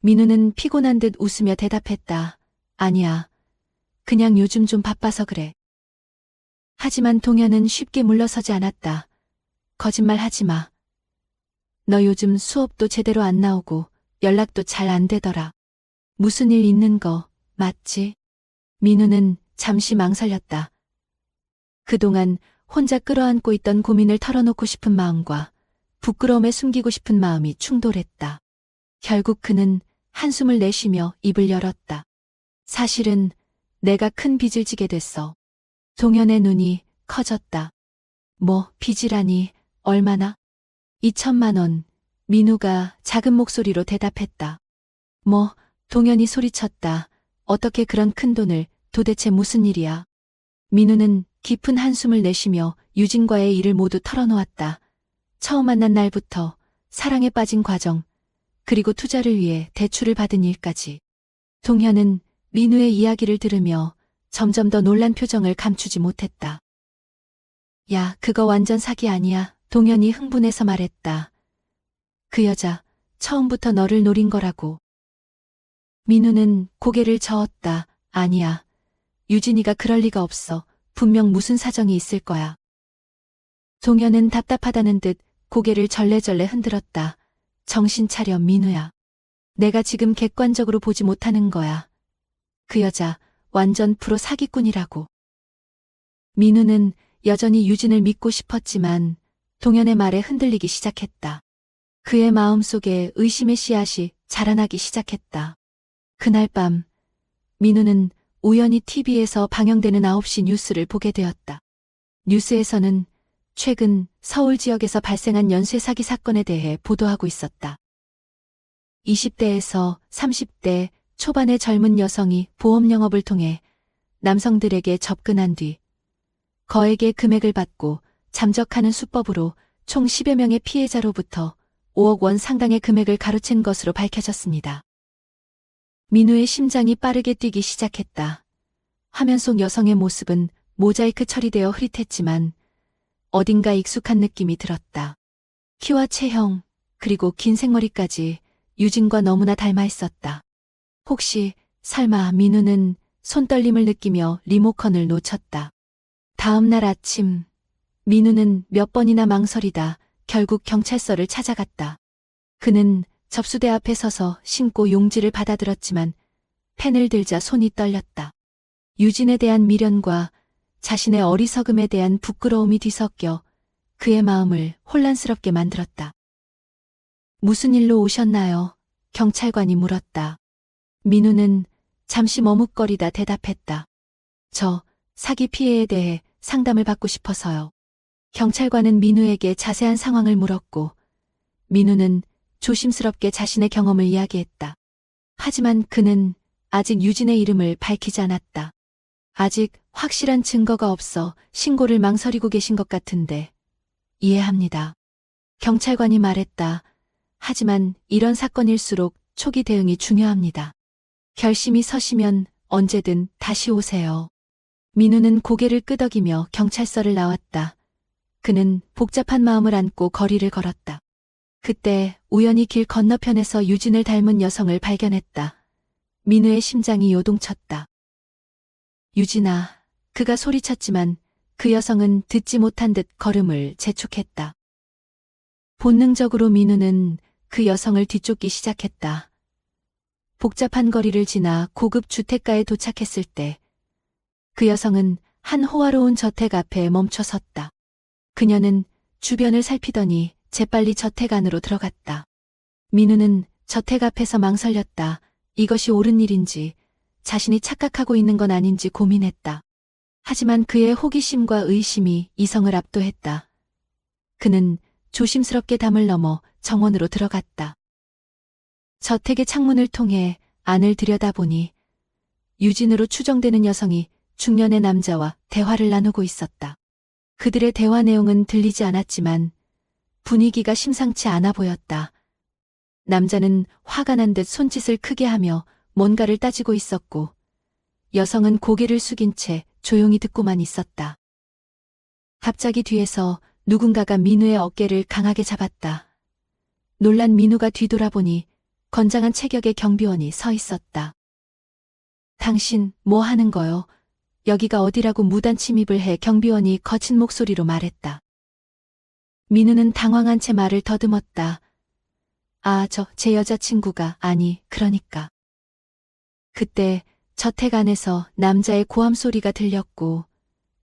민우는 피곤한 듯 웃으며 대답했다. 아니야. 그냥 요즘 좀 바빠서 그래. 하지만 동현은 쉽게 물러서지 않았다. 거짓말 하지 마. 너 요즘 수업도 제대로 안 나오고 연락도 잘 안 되더라. 무슨 일 있는 거 맞지? 민우는 잠시 망설였다. 그동안 혼자 끌어안고 있던 고민을 털어놓고 싶은 마음과 부끄러움에 숨기고 싶은 마음이 충돌했다. 결국 그는 한숨을 내쉬며 입을 열었다. 사실은 내가 큰 빚을 지게 됐어. 동현의 눈이 커졌다. 뭐 빚이라니 얼마나? 2천만 원. 민우가 작은 목소리로 대답했다. 뭐, 동현이 소리쳤다. 어떻게 그런 큰 돈을, 도대체 무슨 일이야? 민우는 깊은 한숨을 내쉬며 유진과의 일을 모두 털어놓았다. 처음 만난 날부터 사랑에 빠진 과정, 그리고 투자를 위해 대출을 받은 일까지. 동현은 민우의 이야기를 들으며 점점 더 놀란 표정을 감추지 못했다. 야, 그거 완전 사기 아니야. 동현이 흥분해서 말했다. 그 여자, 처음부터 너를 노린 거라고. 민우는 고개를 저었다. 아니야. 유진이가 그럴 리가 없어. 분명 무슨 사정이 있을 거야. 동현은 답답하다는 듯 고개를 절레절레 흔들었다. 정신 차려, 민우야. 내가 지금 객관적으로 보지 못하는 거야. 그 여자, 완전 프로 사기꾼이라고. 민우는 여전히 유진을 믿고 싶었지만 동현의 말에 흔들리기 시작했다. 그의 마음속에 의심의 씨앗이 자라나기 시작했다. 그날 밤, 민우는 우연히 TV에서 방영되는 9시 뉴스를 보게 되었다. 뉴스에서는 최근 서울 지역에서 발생한 연쇄 사기 사건에 대해 보도하고 있었다. 20대에서 30대 초반의 젊은 여성이 보험 영업을 통해 남성들에게 접근한 뒤 거액의 금액을 받고 잠적하는 수법으로 총 10여 명의 피해자로부터 5억 원 상당의 금액을 가로챈 것으로 밝혀졌습니다. 민우의 심장이 빠르게 뛰기 시작했다. 화면 속 여성의 모습은 모자이크 처리되어 흐릿했지만 어딘가 익숙한 느낌이 들었다. 키와 체형, 그리고 긴 생머리까지 유진과 너무나 닮아 있었다. 혹시 설마 민우는 손떨림을 느끼며 리모컨을 놓쳤다. 다음 날 아침, 민우는 몇 번이나 망설이다 결국 경찰서를 찾아갔다. 그는 접수대 앞에 서서 신고 용지를 받아들었지만 펜을 들자 손이 떨렸다. 유진에 대한 미련과 자신의 어리석음에 대한 부끄러움이 뒤섞여 그의 마음을 혼란스럽게 만들었다. 무슨 일로 오셨나요? 경찰관이 물었다. 민우는 잠시 머뭇거리다 대답했다. 저 사기 피해에 대해 상담을 받고 싶어서요. 경찰관은 민우에게 자세한 상황을 물었고 민우는 조심스럽게 자신의 경험을 이야기했다. 하지만 그는 아직 유진의 이름을 밝히지 않았다. 아직 확실한 증거가 없어 신고를 망설이고 계신 것 같은데 이해합니다. 경찰관이 말했다. 하지만 이런 사건일수록 초기 대응이 중요합니다. 결심이 서시면 언제든 다시 오세요. 민우는 고개를 끄덕이며 경찰서를 나왔다. 그는 복잡한 마음을 안고 거리를 걸었다. 그때 우연히 길 건너편에서 유진을 닮은 여성을 발견했다. 민우의 심장이 요동쳤다. 유진아, 그가 소리쳤지만 그 여성은 듣지 못한 듯 걸음을 재촉했다. 본능적으로 민우는 그 여성을 뒤쫓기 시작했다. 복잡한 거리를 지나 고급 주택가에 도착했을 때 그 여성은 한 호화로운 저택 앞에 멈춰 섰다. 그녀는 주변을 살피더니 재빨리 저택 안으로 들어갔다. 민우는 저택 앞에서 망설였다. 이것이 옳은 일인지, 자신이 착각하고 있는 건 아닌지 고민했다. 하지만 그의 호기심과 의심이 이성을 압도했다. 그는 조심스럽게 담을 넘어 정원으로 들어갔다. 저택의 창문을 통해 안을 들여다보니 유진으로 추정되는 여성이 중년의 남자와 대화를 나누고 있었다. 그들의 대화 내용은 들리지 않았지만 분위기가 심상치 않아 보였다. 남자는 화가 난 듯 손짓을 크게 하며 뭔가를 따지고 있었고, 여성은 고개를 숙인 채 조용히 듣고만 있었다. 갑자기 뒤에서 누군가가 민우의 어깨를 강하게 잡았다. 놀란 민우가 뒤돌아보니 건장한 체격의 경비원이 서 있었다. 당신 뭐 하는 거요? 여기가 어디라고 무단 침입을 해? 경비원이 거친 목소리로 말했다. 민우는 당황한 채 말을 더듬었다. 아, 제 여자친구가, 아니, 그러니까. 그때 저택 안에서 남자의 고함 소리가 들렸고,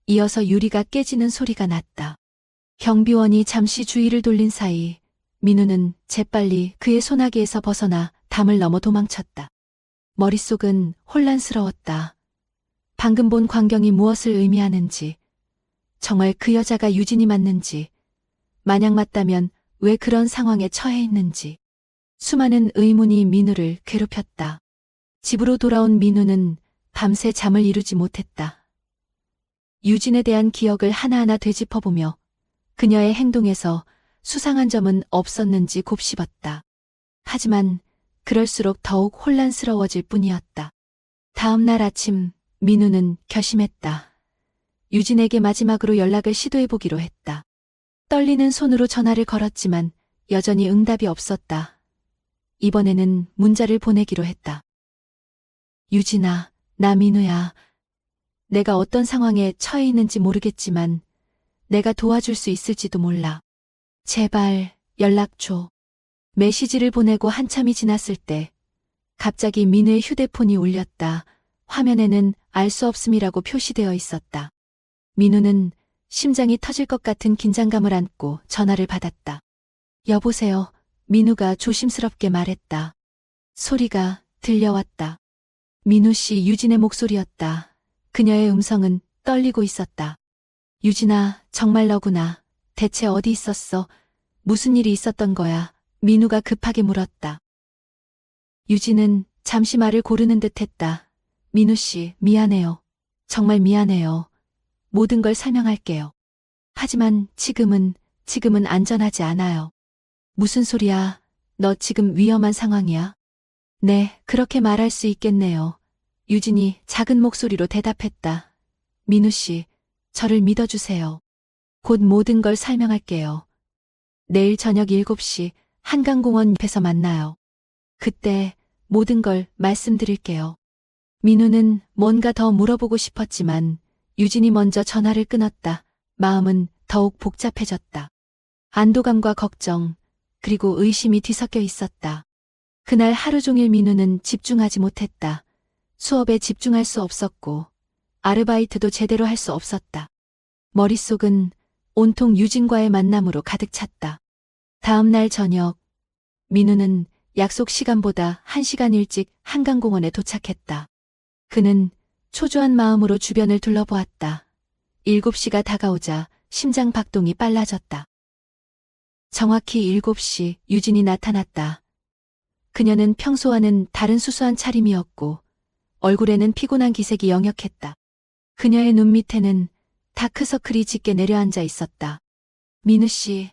이어서 유리가 깨지는 소리가 났다. 경비원이 잠시 주의를 돌린 사이 민우는 재빨리 그의 소나기에서 벗어나 담을 넘어 도망쳤다. 머릿속은 혼란스러웠다. 방금 본 광경이 무엇을 의미하는지, 정말 그 여자가 유진이 맞는지, 만약 맞다면 왜 그런 상황에 처해 있는지, 수많은 의문이 민우를 괴롭혔다. 집으로 돌아온 민우는 밤새 잠을 이루지 못했다. 유진에 대한 기억을 하나하나 되짚어보며 그녀의 행동에서 수상한 점은 없었는지 곱씹었다. 하지만 그럴수록 더욱 혼란스러워질 뿐이었다. 다음 날 아침 민우는 결심했다. 유진에게 마지막으로 연락을 시도해보기로 했다. 떨리는 손으로 전화를 걸었지만 여전히 응답이 없었다. 이번에는 문자를 보내기로 했다. 유진아, 나 민우야. 내가 어떤 상황에 처해 있는지 모르겠지만 내가 도와줄 수 있을지도 몰라. 제발 연락 줘. 메시지를 보내고 한참이 지났을 때 갑자기 민우의 휴대폰이 울렸다. 화면에는 알 수 없음이라고 표시되어 있었다. 민우는 심장이 터질 것 같은 긴장감을 안고 전화를 받았다. 여보세요. 민우가 조심스럽게 말했다. 소리가 들려왔다. 민우 씨 유진의 목소리였다. 그녀의 음성은 떨리고 있었다. 유진아, 정말 너구나. 대체 어디 있었어? 무슨 일이 있었던 거야? 민우가 급하게 물었다. 유진은 잠시 말을 고르는 듯 했다. 민우 씨, 미안해요. 정말 미안해요. 모든 걸 설명할게요. 하지만 지금은 안전하지 않아요. 무슨 소리야? 너 지금 위험한 상황이야? 네, 그렇게 말할 수 있겠네요. 유진이 작은 목소리로 대답했다. 민우 씨, 저를 믿어주세요. 곧 모든 걸 설명할게요. 내일 저녁 7시 한강공원 옆에서 만나요. 그때 모든 걸 말씀드릴게요. 민우는 뭔가 더 물어보고 싶었지만 유진이 먼저 전화를 끊었다. 마음은 더욱 복잡해졌다. 안도감과 걱정, 그리고 의심이 뒤섞여 있었다. 그날 하루 종일 민우는 집중하지 못했다. 수업에 집중할 수 없었고 아르바이트도 제대로 할 수 없었다. 머릿속은 온통 유진과의 만남으로 가득 찼다. 다음 날 저녁, 민우는 약속 시간보다 1시간 일찍 한강공원에 도착했다. 그는 초조한 마음으로 주변을 둘러보았다. 7시가 다가오자 심장 박동이 빨라졌다. 정확히 7시 유진이 나타났다. 그녀는 평소와는 다른 수수한 차림이었고 얼굴에는 피곤한 기색이 역력했다. 그녀의 눈 밑에는 다크서클이 짙게 내려앉아 있었다. 민우 씨,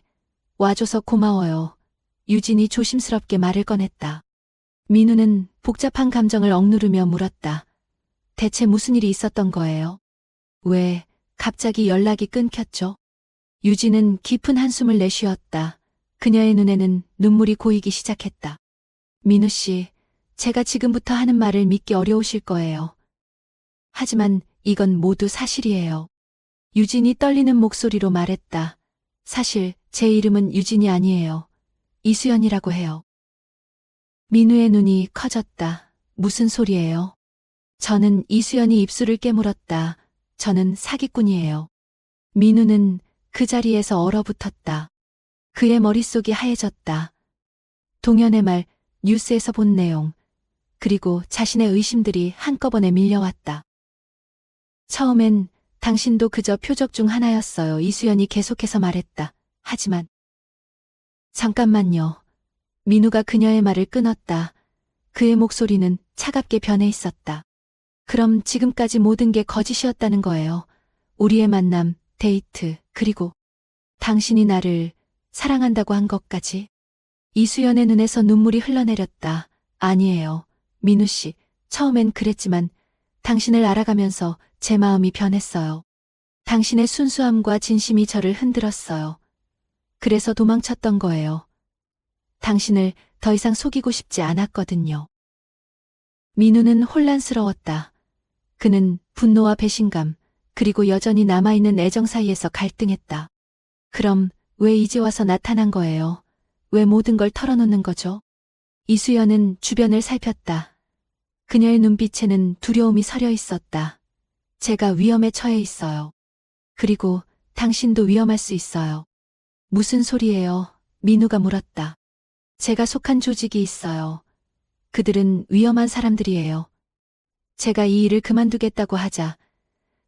와줘서 고마워요. 유진이 조심스럽게 말을 꺼냈다. 민우는 복잡한 감정을 억누르며 물었다. 대체 무슨 일이 있었던 거예요? 왜 갑자기 연락이 끊겼죠? 유진은 깊은 한숨을 내쉬었다. 그녀의 눈에는 눈물이 고이기 시작했다. 민우 씨, 제가 지금부터 하는 말을 믿기 어려우실 거예요. 하지만 이건 모두 사실이에요. 유진이 떨리는 목소리로 말했다. 사실 제 이름은 유진이 아니에요. 이수연이라고 해요. 민우의 눈이 커졌다. 무슨 소리예요? 저는 이수연이 입술을 깨물었다. 저는 사기꾼이에요. 민우는 그 자리에서 얼어붙었다. 그의 머릿속이 하얘졌다. 동현의 말, 뉴스에서 본 내용, 그리고 자신의 의심들이 한꺼번에 밀려왔다. 처음엔 당신도 그저 표적 중 하나였어요. 이수연이 계속해서 말했다. 하지만 잠깐만요. 민우가 그녀의 말을 끊었다. 그의 목소리는 차갑게 변해 있었다. 그럼 지금까지 모든 게 거짓이었다는 거예요. 우리의 만남, 데이트, 그리고 당신이 나를 사랑한다고 한 것까지. 이수연의 눈에서 눈물이 흘러내렸다. 아니에요. 민우 씨, 처음엔 그랬지만 당신을 알아가면서 제 마음이 변했어요. 당신의 순수함과 진심이 저를 흔들었어요. 그래서 도망쳤던 거예요. 당신을 더 이상 속이고 싶지 않았거든요. 민우는 혼란스러웠다. 그는 분노와 배신감, 그리고 여전히 남아있는 애정 사이에서 갈등했다. 그럼 왜 이제 와서 나타난 거예요? 왜 모든 걸 털어놓는 거죠? 이수연은 주변을 살폈다. 그녀의 눈빛에는 두려움이 서려 있었다. 제가 위험에 처해 있어요. 그리고 당신도 위험할 수 있어요. 무슨 소리예요? 민우가 물었다. 제가 속한 조직이 있어요. 그들은 위험한 사람들이에요. 제가 이 일을 그만두겠다고 하자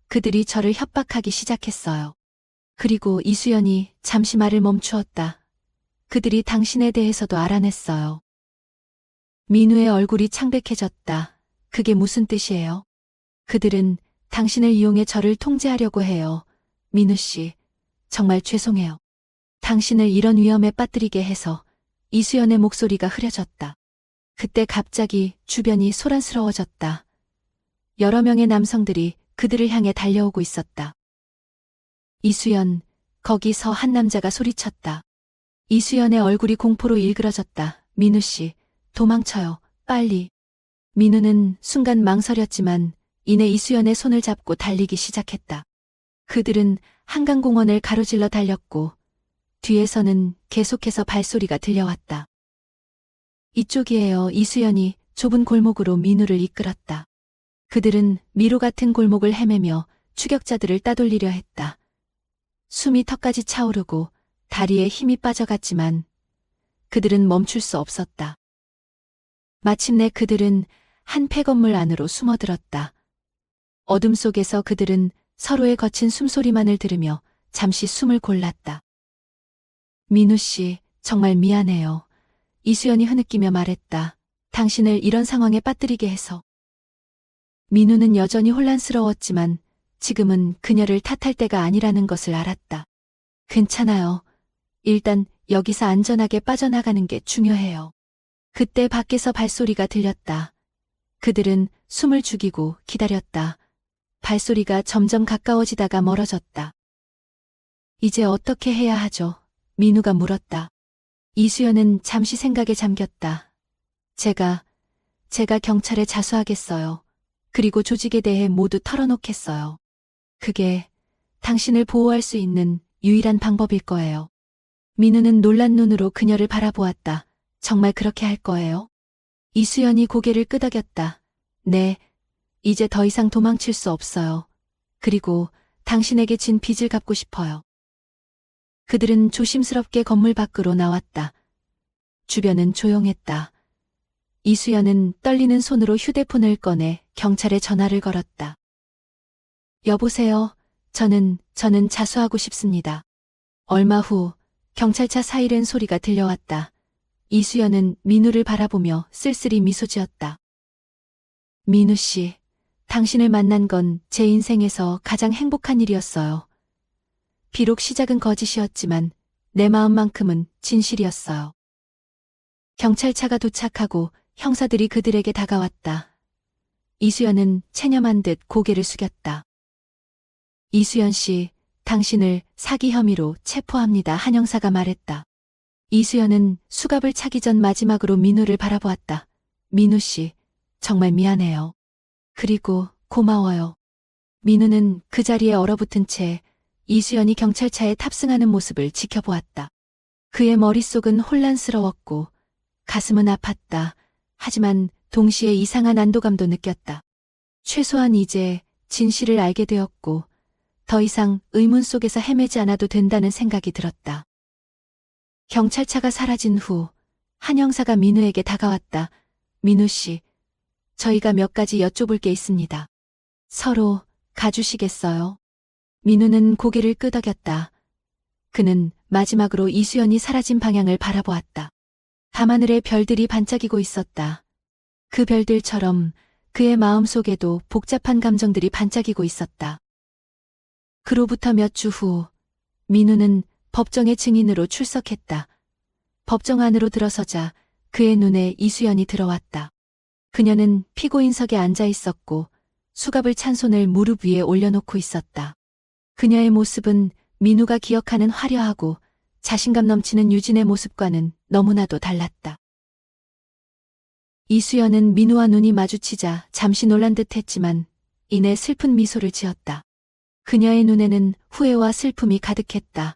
그들이 저를 협박하기 시작했어요. 그리고 이수연이 잠시 말을 멈추었다. 그들이 당신에 대해서도 알아냈어요. 민우의 얼굴이 창백해졌다. 그게 무슨 뜻이에요? 그들은 당신을 이용해 저를 통제하려고 해요. 민우 씨, 정말 죄송해요. 당신을 이런 위험에 빠뜨리게 해서. 이수연의 목소리가 흐려졌다. 그때 갑자기 주변이 소란스러워졌다. 여러 명의 남성들이 그들을 향해 달려오고 있었다. 이수연, 거기서 한 남자가 소리쳤다. 이수연의 얼굴이 공포로 일그러졌다. 민우 씨, 도망쳐요, 빨리. 민우는 순간 망설였지만 이내 이수연의 손을 잡고 달리기 시작했다. 그들은 한강공원을 가로질러 달렸고 뒤에서는 계속해서 발소리가 들려왔다. 이쪽이에요. 이수연이 좁은 골목으로 민우를 이끌었다. 그들은 미로 같은 골목을 헤매며 추격자들을 따돌리려 했다. 숨이 턱까지 차오르고 다리에 힘이 빠져갔지만 그들은 멈출 수 없었다. 마침내 그들은 한 폐건물 안으로 숨어들었다. 어둠 속에서 그들은 서로의 거친 숨소리만을 들으며 잠시 숨을 골랐다. 민우 씨, 정말 미안해요. 이수연이 흐느끼며 말했다. 당신을 이런 상황에 빠뜨리게 해서. 민우는 여전히 혼란스러웠지만 지금은 그녀를 탓할 때가 아니라는 것을 알았다. 괜찮아요. 일단 여기서 안전하게 빠져나가는 게 중요해요. 그때 밖에서 발소리가 들렸다. 그들은 숨을 죽이고 기다렸다. 발소리가 점점 가까워지다가 멀어졌다. 이제 어떻게 해야 하죠? 민우가 물었다. 이수연은 잠시 생각에 잠겼다. 제가 경찰에 자수하겠어요. 그리고 조직에 대해 모두 털어놓겠어요. 그게 당신을 보호할 수 있는 유일한 방법일 거예요. 민우는 놀란 눈으로 그녀를 바라보았다. 정말 그렇게 할 거예요? 이수연이 고개를 끄덕였다. 네, 이제 더 이상 도망칠 수 없어요. 그리고 당신에게 진 빚을 갚고 싶어요. 그들은 조심스럽게 건물 밖으로 나왔다. 주변은 조용했다. 이수연은 떨리는 손으로 휴대폰을 꺼내 경찰에 전화를 걸었다. 여보세요. 저는 자수하고 싶습니다. 얼마 후 경찰차 사이렌 소리가 들려왔다. 이수연은 민우를 바라보며 쓸쓸히 미소 지었다. 민우 씨, 당신을 만난 건 제 인생에서 가장 행복한 일이었어요. 비록 시작은 거짓이었지만 내 마음만큼은 진실이었어요. 경찰차가 도착하고 형사들이 그들에게 다가왔다. 이수연은 체념한 듯 고개를 숙였다. 이수연 씨, 당신을 사기 혐의로 체포합니다. 한 형사가 말했다. 이수연은 수갑을 차기 전 마지막으로 민우를 바라보았다. 민우 씨, 정말 미안해요. 그리고 고마워요. 민우는 그 자리에 얼어붙은 채 이수연이 경찰차에 탑승하는 모습을 지켜보았다. 그의 머릿속은 혼란스러웠고 가슴은 아팠다. 하지만 동시에 이상한 안도감도 느꼈다. 최소한 이제 진실을 알게 되었고 더 이상 의문 속에서 헤매지 않아도 된다는 생각이 들었다. 경찰차가 사라진 후 한 형사가 민우에게 다가왔다. 민우 씨, 저희가 몇 가지 여쭤볼 게 있습니다. 서로 가주시겠어요? 민우는 고개를 끄덕였다. 그는 마지막으로 이수연이 사라진 방향을 바라보았다. 밤하늘에 별들이 반짝이고 있었다. 그 별들처럼 그의 마음속에도 복잡한 감정들이 반짝이고 있었다. 그로부터 몇 주 후, 민우는 법정의 증인으로 출석했다. 법정 안으로 들어서자 그의 눈에 이수연이 들어왔다. 그녀는 피고인석에 앉아 있었고 수갑을 찬 손을 무릎 위에 올려놓고 있었다. 그녀의 모습은 민우가 기억하는 화려하고 자신감 넘치는 유진의 모습과는 너무나도 달랐다. 이수연은 민우와 눈이 마주치자 잠시 놀란 듯 했지만 이내 슬픈 미소를 지었다. 그녀의 눈에는 후회와 슬픔이 가득했다.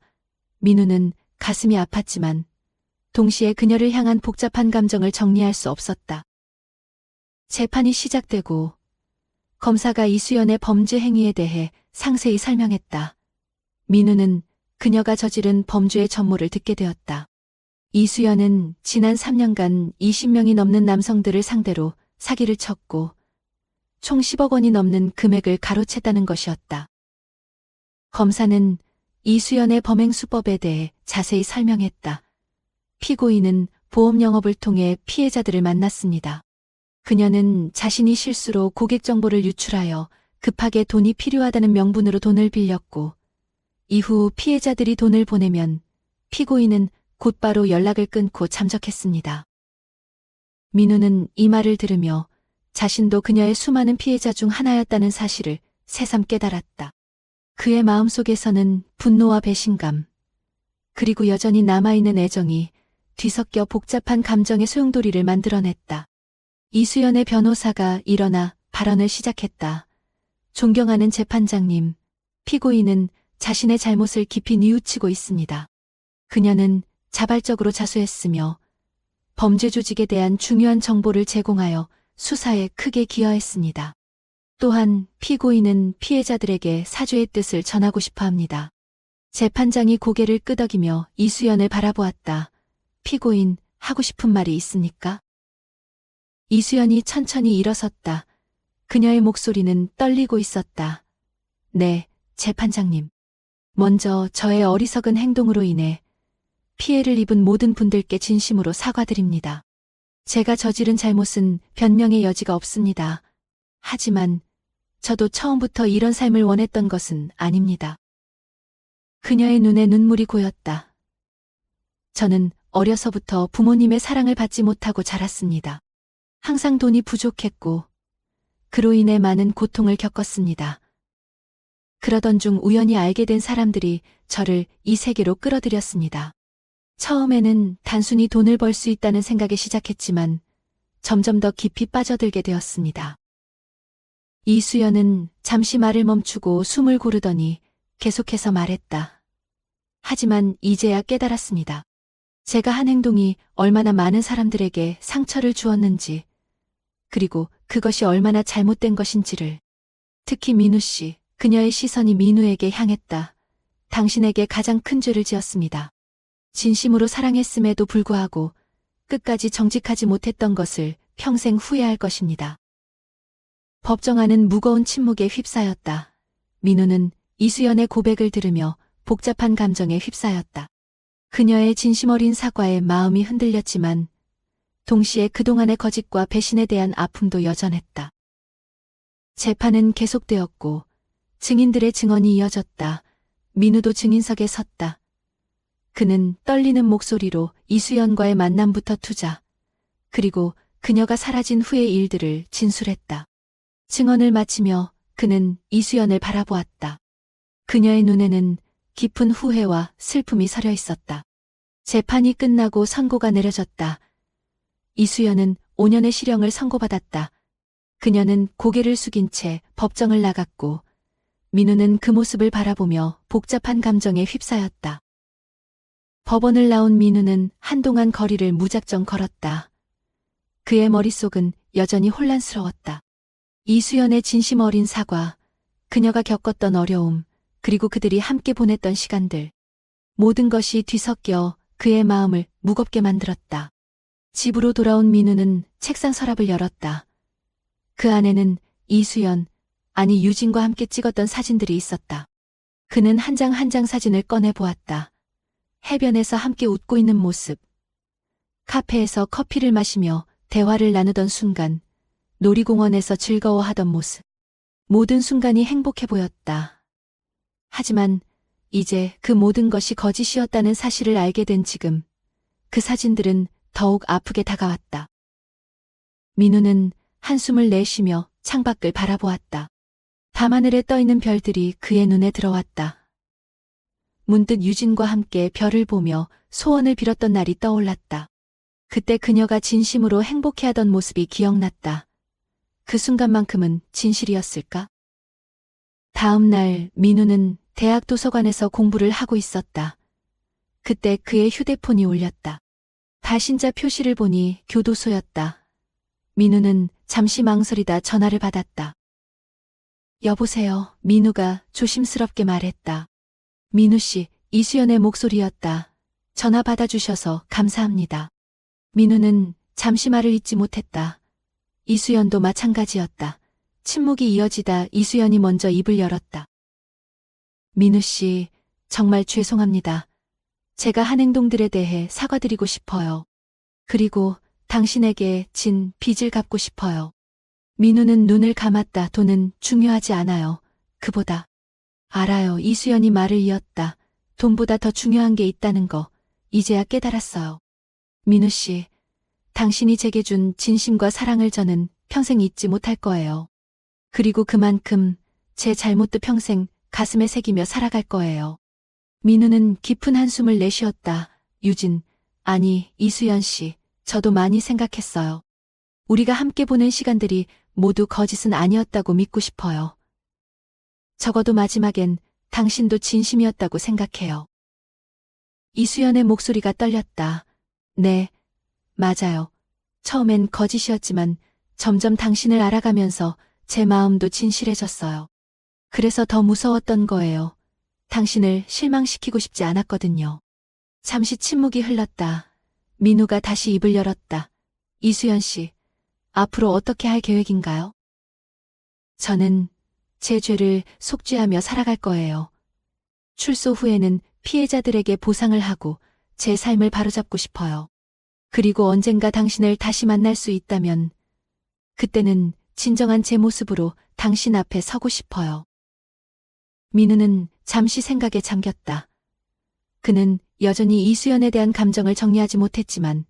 민우는 가슴이 아팠지만 동시에 그녀를 향한 복잡한 감정을 정리할 수 없었다. 재판이 시작되고 검사가 이수연의 범죄 행위에 대해 상세히 설명했다. 민우는 그녀가 저지른 범죄의 전모를 듣게 되었다. 이수연은 지난 3년간 20명이 넘는 남성들을 상대로 사기를 쳤고 총 10억 원이 넘는 금액을 가로챘다는 것이었다. 검사는 이수연의 범행 수법에 대해 자세히 설명했다. 피고인은 보험 영업을 통해 피해자들을 만났습니다. 그녀는 자신이 실수로 고객 정보를 유출하여 급하게 돈이 필요하다는 명분으로 돈을 빌렸고 이후 피해자들이 돈을 보내면 피고인은 곧바로 연락을 끊고 잠적했습니다. 민우는 이 말을 들으며 자신도 그녀의 수많은 피해자 중 하나였다는 사실을 새삼 깨달았다. 그의 마음속에서는 분노와 배신감, 그리고 여전히 남아있는 애정이 뒤섞여 복잡한 감정의 소용돌이를 만들어냈다. 이수연의 변호사가 일어나 발언을 시작했다. 존경하는 재판장님, 피고인은 자신의 잘못을 깊이 뉘우치고 있습니다. 그녀는 자발적으로 자수했으며 범죄 조직에 대한 중요한 정보를 제공하여 수사에 크게 기여했습니다. 또한 피고인은 피해자들에게 사죄의 뜻을 전하고 싶어 합니다. 재판장이 고개를 끄덕이며 이수연을 바라보았다. 피고인, 하고 싶은 말이 있습니까? 이수연이 천천히 일어섰다. 그녀의 목소리는 떨리고 있었다. 네, 재판장님. 먼저 저의 어리석은 행동으로 인해 피해를 입은 모든 분들께 진심으로 사과드립니다. 제가 저지른 잘못은 변명의 여지가 없습니다. 하지만 저도 처음부터 이런 삶을 원했던 것은 아닙니다. 그녀의 눈에 눈물이 고였다. 저는 어려서부터 부모님의 사랑을 받지 못하고 자랐습니다. 항상 돈이 부족했고 그로 인해 많은 고통을 겪었습니다. 그러던 중 우연히 알게 된 사람들이 저를 이 세계로 끌어들였습니다. 처음에는 단순히 돈을 벌 수 있다는 생각에 시작했지만 점점 더 깊이 빠져들게 되었습니다. 이수연은 잠시 말을 멈추고 숨을 고르더니 계속해서 말했다. 하지만 이제야 깨달았습니다. 제가 한 행동이 얼마나 많은 사람들에게 상처를 주었는지, 그리고 그것이 얼마나 잘못된 것인지를. 특히 민우 씨, 그녀의 시선이 민우에게 향했다. 당신에게 가장 큰 죄를 지었습니다. 진심으로 사랑했음에도 불구하고 끝까지 정직하지 못했던 것을 평생 후회할 것입니다. 법정 안은 무거운 침묵에 휩싸였다. 민우는 이수연의 고백을 들으며 복잡한 감정에 휩싸였다. 그녀의 진심 어린 사과에 마음이 흔들렸지만 동시에 그동안의 거짓과 배신에 대한 아픔도 여전했다. 재판은 계속되었고 증인들의 증언이 이어졌다. 민우도 증인석에 섰다. 그는 떨리는 목소리로 이수연과의 만남부터 투자, 그리고 그녀가 사라진 후의 일들을 진술했다. 증언을 마치며 그는 이수연을 바라보았다. 그녀의 눈에는 깊은 후회와 슬픔이 서려 있었다. 재판이 끝나고 선고가 내려졌다. 이수연은 5년의 실형을 선고받았다. 그녀는 고개를 숙인 채 법정을 나갔고 민우는 그 모습을 바라보며 복잡한 감정에 휩싸였다. 법원을 나온 민우는 한동안 거리를 무작정 걸었다. 그의 머릿속은 여전히 혼란스러웠다. 이수연의 진심 어린 사과, 그녀가 겪었던 어려움, 그리고 그들이 함께 보냈던 시간들. 모든 것이 뒤섞여 그의 마음을 무겁게 만들었다. 집으로 돌아온 민우는 책상 서랍을 열었다. 그 안에는 이수연, 아니 유진과 함께 찍었던 사진들이 있었다. 그는 한 장 한 장 사진을 꺼내 보았다. 해변에서 함께 웃고 있는 모습, 카페에서 커피를 마시며 대화를 나누던 순간, 놀이공원에서 즐거워하던 모습. 모든 순간이 행복해 보였다. 하지만 이제 그 모든 것이 거짓이었다는 사실을 알게 된 지금, 그 사진들은 더욱 아프게 다가왔다. 민우는 한숨을 내쉬며 창밖을 바라보았다. 밤하늘에 떠있는 별들이 그의 눈에 들어왔다. 문득 유진과 함께 별을 보며 소원을 빌었던 날이 떠올랐다. 그때 그녀가 진심으로 행복해하던 모습이 기억났다. 그 순간만큼은 진실이었을까? 다음 날 민우는 대학 도서관에서 공부를 하고 있었다. 그때 그의 휴대폰이 울렸다. 발신자 표시를 보니 교도소였다. 민우는 잠시 망설이다 전화를 받았다. 여보세요, 민우가 조심스럽게 말했다. 민우 씨, 이수연의 목소리였다. 전화 받아주셔서 감사합니다. 민우는 잠시 말을 잇지 못했다. 이수연도 마찬가지였다. 침묵이 이어지다 이수연이 먼저 입을 열었다. 민우 씨, 정말 죄송합니다. 제가 한 행동들에 대해 사과드리고 싶어요. 그리고 당신에게 진 빚을 갚고 싶어요. 민우는 눈을 감았다. 돈은 중요하지 않아요. 그보다. 알아요. 이수연이 말을 이었다. 돈보다 더 중요한 게 있다는 거 이제야 깨달았어요. 민우 씨, 당신이 제게 준 진심과 사랑을 저는 평생 잊지 못할 거예요. 그리고 그만큼 제 잘못도 평생 가슴에 새기며 살아갈 거예요. 민우는 깊은 한숨을 내쉬었다. 유진, 아니 이수연 씨, 저도 많이 생각했어요. 우리가 함께 보낸 시간들이 모두 거짓은 아니었다고 믿고 싶어요. 적어도 마지막엔 당신도 진심이었다고 생각해요. 이수연의 목소리가 떨렸다. 네, 맞아요. 처음엔 거짓이었지만 점점 당신을 알아가면서 제 마음도 진실해졌어요. 그래서 더 무서웠던 거예요. 당신을 실망시키고 싶지 않았거든요. 잠시 침묵이 흘렀다. 민우가 다시 입을 열었다. 이수연 씨, 앞으로 어떻게 할 계획인가요? 저는 제 죄를 속죄하며 살아갈 거예요. 출소 후에는 피해자들에게 보상을 하고 제 삶을 바로잡고 싶어요. 그리고 언젠가 당신을 다시 만날 수 있다면 그때는 진정한 제 모습으로 당신 앞에 서고 싶어요. 민우는 잠시 생각에 잠겼다. 그는 여전히 이수연에 대한 감정을 정리하지 못했지만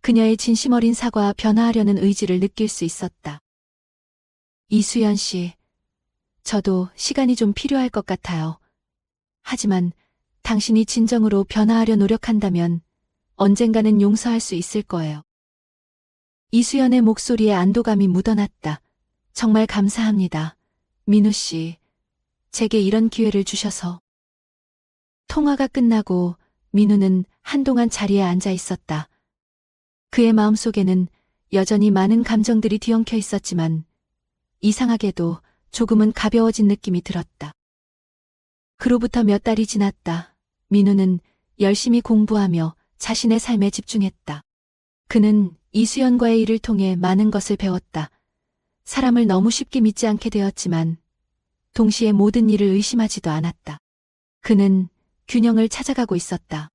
그녀의 진심 어린 사과와 변화하려는 의지를 느낄 수 있었다. 이수연 씨, 저도 시간이 좀 필요할 것 같아요. 하지만 당신이 진정으로 변화하려 노력한다면 언젠가는 용서할 수 있을 거예요. 이수연의 목소리에 안도감이 묻어났다. 정말 감사합니다. 민우 씨, 제게 이런 기회를 주셔서. 통화가 끝나고 민우는 한동안 자리에 앉아 있었다. 그의 마음속에는 여전히 많은 감정들이 뒤엉켜 있었지만 이상하게도 조금은 가벼워진 느낌이 들었다. 그로부터 몇 달이 지났다. 민우는 열심히 공부하며 자신의 삶에 집중했다. 그는 이수연과의 일을 통해 많은 것을 배웠다. 사람을 너무 쉽게 믿지 않게 되었지만 동시에 모든 일을 의심하지도 않았다. 그는 균형을 찾아가고 있었다.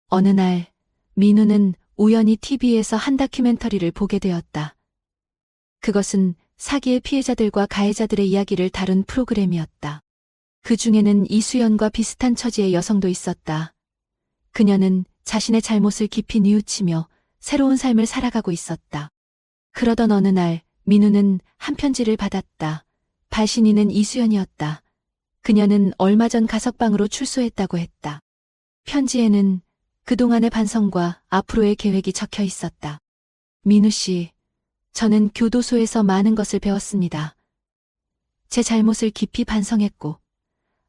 어느 날 민우는 우연히 TV에서 한 다큐멘터리를 보게 되었다. 그것은 사기의 피해자들과 가해자들의 이야기를 다룬 프로그램이었다. 그 중에는 이수연과 비슷한 처지의 여성도 있었다. 그녀는 자신의 잘못을 깊이 뉘우치며 새로운 삶을 살아가고 있었다. 그러던 어느 날 민우는 한 편지를 받았다. 발신인은 이수연이었다. 그녀는 얼마 전 가석방으로 출소했다고 했다. 편지에는 그동안의 반성과 앞으로의 계획이 적혀 있었다. 민우 씨, 저는 교도소에서 많은 것을 배웠습니다. 제 잘못을 깊이 반성했고,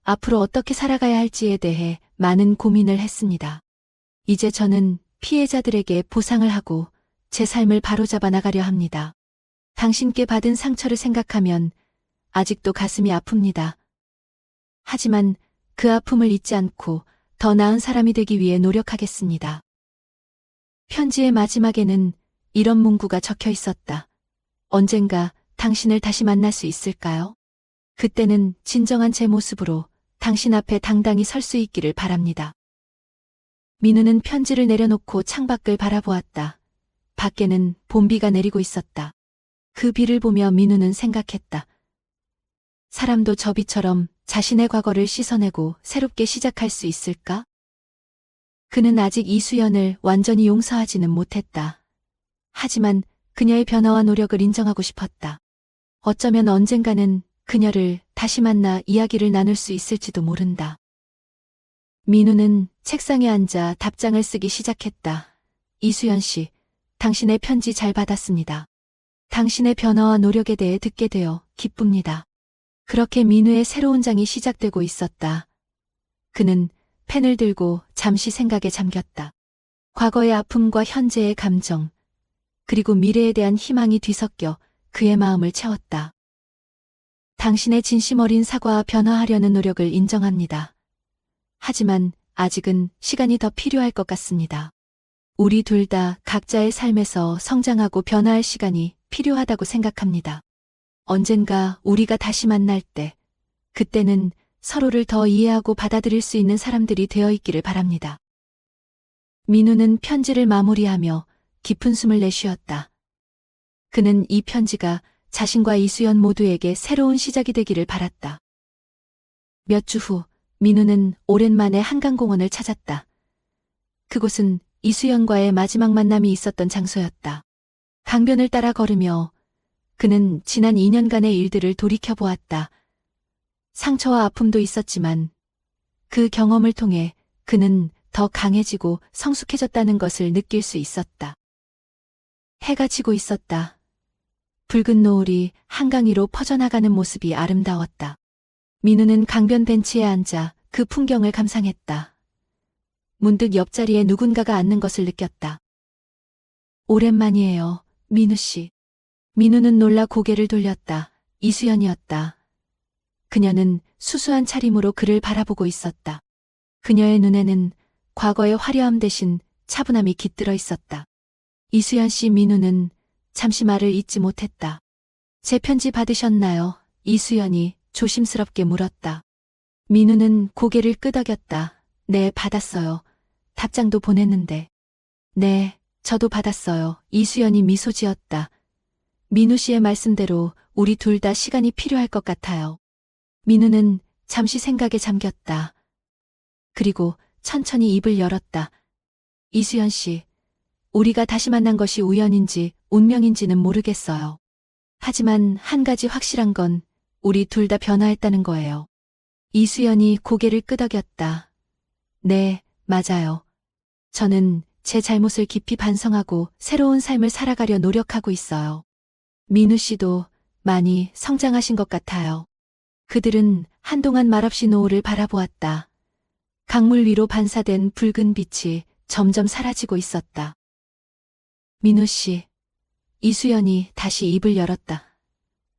앞으로 어떻게 살아가야 할지에 대해 많은 고민을 했습니다. 이제 저는 피해자들에게 보상을 하고 제 삶을 바로잡아 나가려 합니다. 당신께 받은 상처를 생각하면 아직도 가슴이 아픕니다. 하지만 그 아픔을 잊지 않고 더 나은 사람이 되기 위해 노력하겠습니다. 편지의 마지막에는 이런 문구가 적혀 있었다. 언젠가 당신을 다시 만날 수 있을까요? 그때는 진정한 제 모습으로 당신 앞에 당당히 설 수 있기를 바랍니다. 민우는 편지를 내려놓고 창밖을 바라보았다. 밖에는 봄비가 내리고 있었다. 그 비를 보며 민우는 생각했다. 사람도 저 비처럼 자신의 과거를 씻어내고 새롭게 시작할 수 있을까? 그는 아직 이수연을 완전히 용서하지는 못했다. 하지만 그녀의 변화와 노력을 인정하고 싶었다. 어쩌면 언젠가는 그녀를 다시 만나 이야기를 나눌 수 있을지도 모른다. 민우는 책상에 앉아 답장을 쓰기 시작했다. 이수연 씨, 당신의 편지 잘 받았습니다. 당신의 변화와 노력에 대해 듣게 되어 기쁩니다. 그렇게 민우의 새로운 장이 시작되고 있었다. 그는 펜을 들고 잠시 생각에 잠겼다. 과거의 아픔과 현재의 감정, 그리고 미래에 대한 희망이 뒤섞여 그의 마음을 채웠다. 당신의 진심 어린 사과와 변화하려는 노력을 인정합니다. 하지만 아직은 시간이 더 필요할 것 같습니다. 우리 둘 다 각자의 삶에서 성장하고 변화할 시간이 필요하다고 생각합니다. 언젠가 우리가 다시 만날 때, 그때는 서로를 더 이해하고 받아들일 수 있는 사람들이 되어 있기를 바랍니다. 민우는 편지를 마무리하며 깊은 숨을 내쉬었다. 그는 이 편지가 자신과 이수연 모두에게 새로운 시작이 되기를 바랐다. 몇 주 후, 민우는 오랜만에 한강공원을 찾았다. 그곳은 이수연과의 마지막 만남이 있었던 장소였다. 강변을 따라 걸으며 그는 지난 2년간의 일들을 돌이켜보았다. 상처와 아픔도 있었지만 그 경험을 통해 그는 더 강해지고 성숙해졌다는 것을 느낄 수 있었다. 해가 지고 있었다. 붉은 노을이 한강 위로 퍼져나가는 모습이 아름다웠다. 민우는 강변 벤치에 앉아 그 풍경을 감상했다. 문득 옆자리에 누군가가 앉는 것을 느꼈다. 오랜만이에요, 민우 씨. 민우는 놀라 고개를 돌렸다. 이수연이었다. 그녀는 수수한 차림으로 그를 바라보고 있었다. 그녀의 눈에는 과거의 화려함 대신 차분함이 깃들어 있었다. 이수연 씨, 민우는 잠시 말을 잇지 못했다. 제 편지 받으셨나요? 이수연이 조심스럽게 물었다. 민우는 고개를 끄덕였다. 네, 받았어요. 답장도 보냈는데. 네, 저도 받았어요. 이수연이 미소 지었다. 민우 씨의 말씀대로 우리 둘 다 시간이 필요할 것 같아요. 민우는 잠시 생각에 잠겼다. 그리고 천천히 입을 열었다. 이수연 씨, 우리가 다시 만난 것이 우연인지 운명인지는 모르겠어요. 하지만 한 가지 확실한 건 우리 둘 다 변화했다는 거예요. 이수연이 고개를 끄덕였다. 네, 맞아요. 저는 제 잘못을 깊이 반성하고 새로운 삶을 살아가려 노력하고 있어요. 민우 씨도 많이 성장하신 것 같아요. 그들은 한동안 말없이 노을을 바라보았다. 강물 위로 반사된 붉은 빛이 점점 사라지고 있었다. 민우 씨, 이수연이 다시 입을 열었다.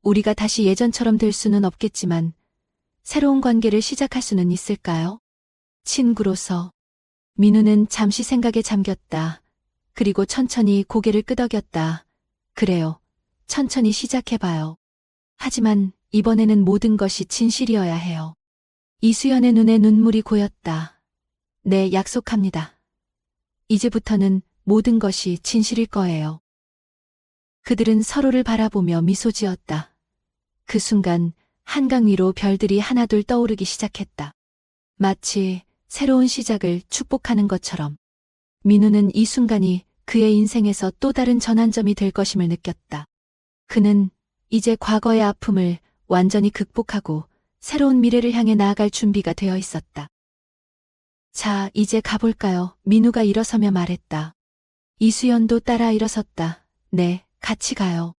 우리가 다시 예전처럼 될 수는 없겠지만 새로운 관계를 시작할 수는 있을까요? 친구로서. 민우는 잠시 생각에 잠겼다. 그리고 천천히 고개를 끄덕였다. 그래요. 천천히 시작해봐요. 하지만 이번에는 모든 것이 진실이어야 해요. 이수연의 눈에 눈물이 고였다. 네, 약속합니다. 이제부터는 모든 것이 진실일 거예요. 그들은 서로를 바라보며 미소 지었다. 그 순간 한강 위로 별들이 하나둘 떠오르기 시작했다. 마치 새로운 시작을 축복하는 것처럼. 민우는 이 순간이 그의 인생에서 또 다른 전환점이 될 것임을 느꼈다. 그는 이제 과거의 아픔을 완전히 극복하고 새로운 미래를 향해 나아갈 준비가 되어 있었다. 자, 이제 가볼까요? 민우가 일어서며 말했다. 이수연도 따라 일어섰다. 네, 같이 가요.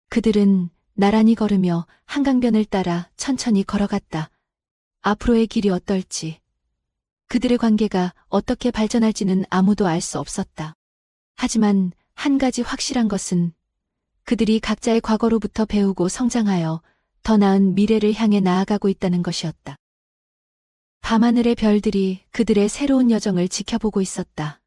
그들은 나란히 걸으며 한강변을 따라 천천히 걸어갔다. 앞으로의 길이 어떨지, 그들의 관계가 어떻게 발전할지는 아무도 알 수 없었다. 하지만 한 가지 확실한 것은 그들이 각자의 과거로부터 배우고 성장하여 더 나은 미래를 향해 나아가고 있다는 것이었다. 밤하늘의 별들이 그들의 새로운 여정을 지켜보고 있었다.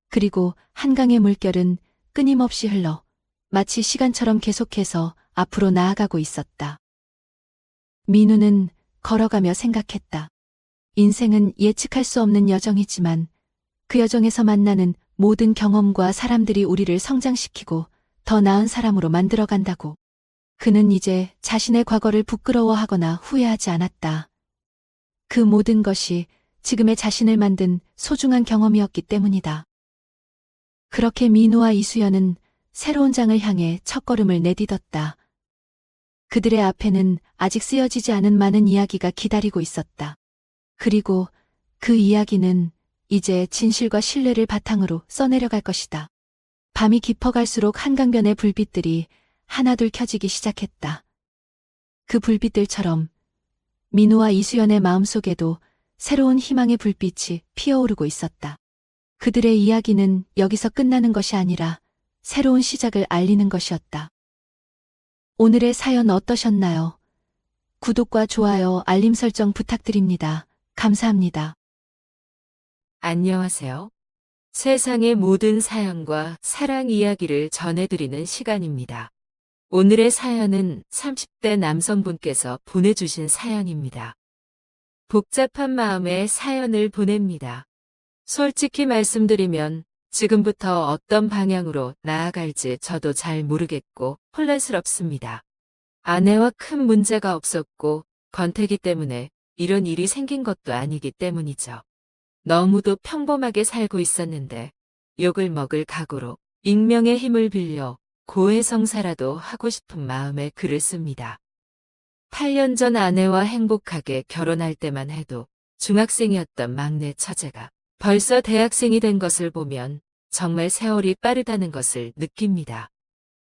그리고 한강의 물결은 끊임없이 흘러 마치 시간처럼 계속해서 앞으로 나아가고 있었다. 민우는 걸어가며 생각했다. 인생은 예측할 수 없는 여정이지만 그 여정에서 만나는 모든 경험과 사람들이 우리를 성장시키고 더 나은 사람으로 만들어간다고. 그는 이제 자신의 과거를 부끄러워하거나 후회하지 않았다. 그 모든 것이 지금의 자신을 만든 소중한 경험이었기 때문이다. 그렇게 민우와 이수연은 새로운 장을 향해 첫걸음을 내딛었다. 그들의 앞에는 아직 쓰여지지 않은 많은 이야기가 기다리고 있었다. 그리고 그 이야기는 이제 진실과 신뢰를 바탕으로 써내려갈 것이다. 밤이 깊어갈수록 한강변의 불빛들이 하나둘 켜지기 시작했다. 그 불빛들처럼 민우와 이수연의 마음속에도 새로운 희망의 불빛이 피어오르고 있었다. 그들의 이야기는 여기서 끝나는 것이 아니라 새로운 시작을 알리는 것이었다. 오늘의 사연 어떠셨나요? 구독과 좋아요, 알림 설정 부탁드립니다. 감사합니다. 안녕하세요. 세상의 모든 사연과 사랑 이야기를 전해드리는 시간입니다. 오늘의 사연은 30대 남성분께서 보내주신 사연입니다. 복잡한 마음에 사연을 보냅니다. 솔직히 말씀드리면 지금부터 어떤 방향으로 나아갈지 저도 잘 모르겠고 혼란스럽습니다. 아내와 큰 문제가 없었고 권태기 때문에 이런 일이 생긴 것도 아니기 때문이죠. 너무도 평범하게 살고 있었는데 욕을 먹을 각오로 익명의 힘을 빌려 고해성사라도 하고 싶은 마음에 글을 씁니다. 8년 전 아내와 행복하게 결혼할 때만 해도 중학생이었던 막내 처제가 벌써 대학생이 된 것을 보면 정말 세월이 빠르다는 것을 느낍니다.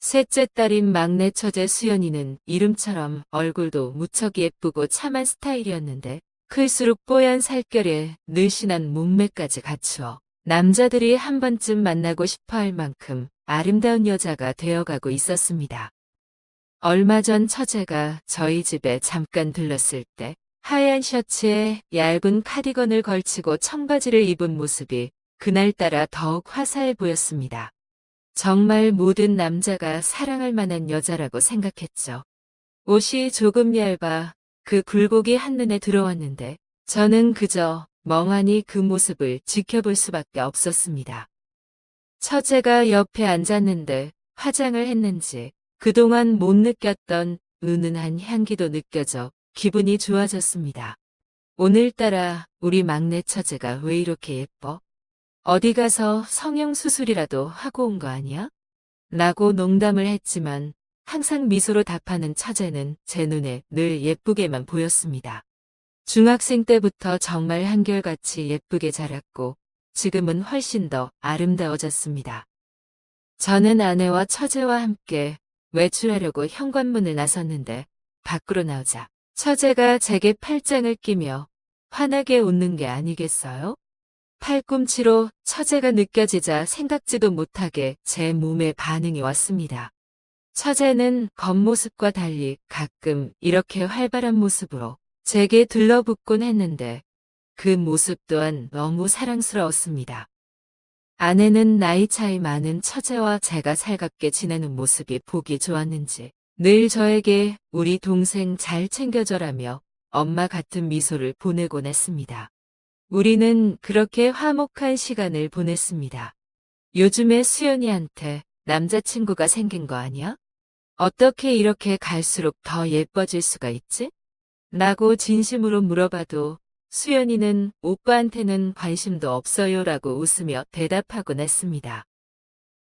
셋째 딸인 막내 처제 수연이는 이름처럼 얼굴도 무척 예쁘고 참한 스타일이었는데 클수록 뽀얀 살결에 늘씬한 몸매까지 갖추어 남자들이 한 번쯤 만나고 싶어 할 만큼 아름다운 여자가 되어가고 있었습니다. 얼마 전 처제가 저희 집에 잠깐 들렀을 때 하얀 셔츠에 얇은 카디건을 걸치고 청바지를 입은 모습이 그날따라 더욱 화사해 보였습니다. 정말 모든 남자가 사랑할 만한 여자라고 생각했죠. 옷이 조금 얇아 그 굴곡이 한눈에 들어왔는데 저는 그저 멍하니 그 모습을 지켜볼 수밖에 없었습니다. 처제가 옆에 앉았는데 화장을 했는지 그동안 못 느꼈던 은은한 향기도 느껴져 기분이 좋아졌습니다. 오늘따라 우리 막내 처제가 왜 이렇게 예뻐? 어디 가서 성형수술이라도 하고 온 거 아니야? 라고 농담을 했지만 항상 미소로 답하는 처제는 제 눈에 늘 예쁘게만 보였습니다. 중학생 때부터 정말 한결같이 예쁘게 자랐고 지금은 훨씬 더 아름다워졌습니다. 저는 아내와 처제와 함께 외출하려고 현관문을 나섰는데 밖으로 나오자 처제가 제게 팔짱을 끼며 환하게 웃는 게 아니겠어요? 팔꿈치로 처제가 느껴지자 생각지도 못하게 제 몸에 반응이 왔습니다. 처제는 겉모습과 달리 가끔 이렇게 활발한 모습으로 제게 들러붙곤 했는데 그 모습 또한 너무 사랑스러웠습니다. 아내는 나이 차이 많은 처제와 제가 살갑게 지내는 모습이 보기 좋았는지 늘 저에게 우리 동생 잘 챙겨줘라며 엄마 같은 미소를 보내곤 했습니다. 우리는 그렇게 화목한 시간을 보냈습니다. 요즘에 수연이한테 남자친구가 생긴 거 아니야? 어떻게 이렇게 갈수록 더 예뻐질 수가 있지? 라고 진심으로 물어봐도 수연이는 오빠한테는 관심도 없어요 라고 웃으며 대답하곤 했습니다.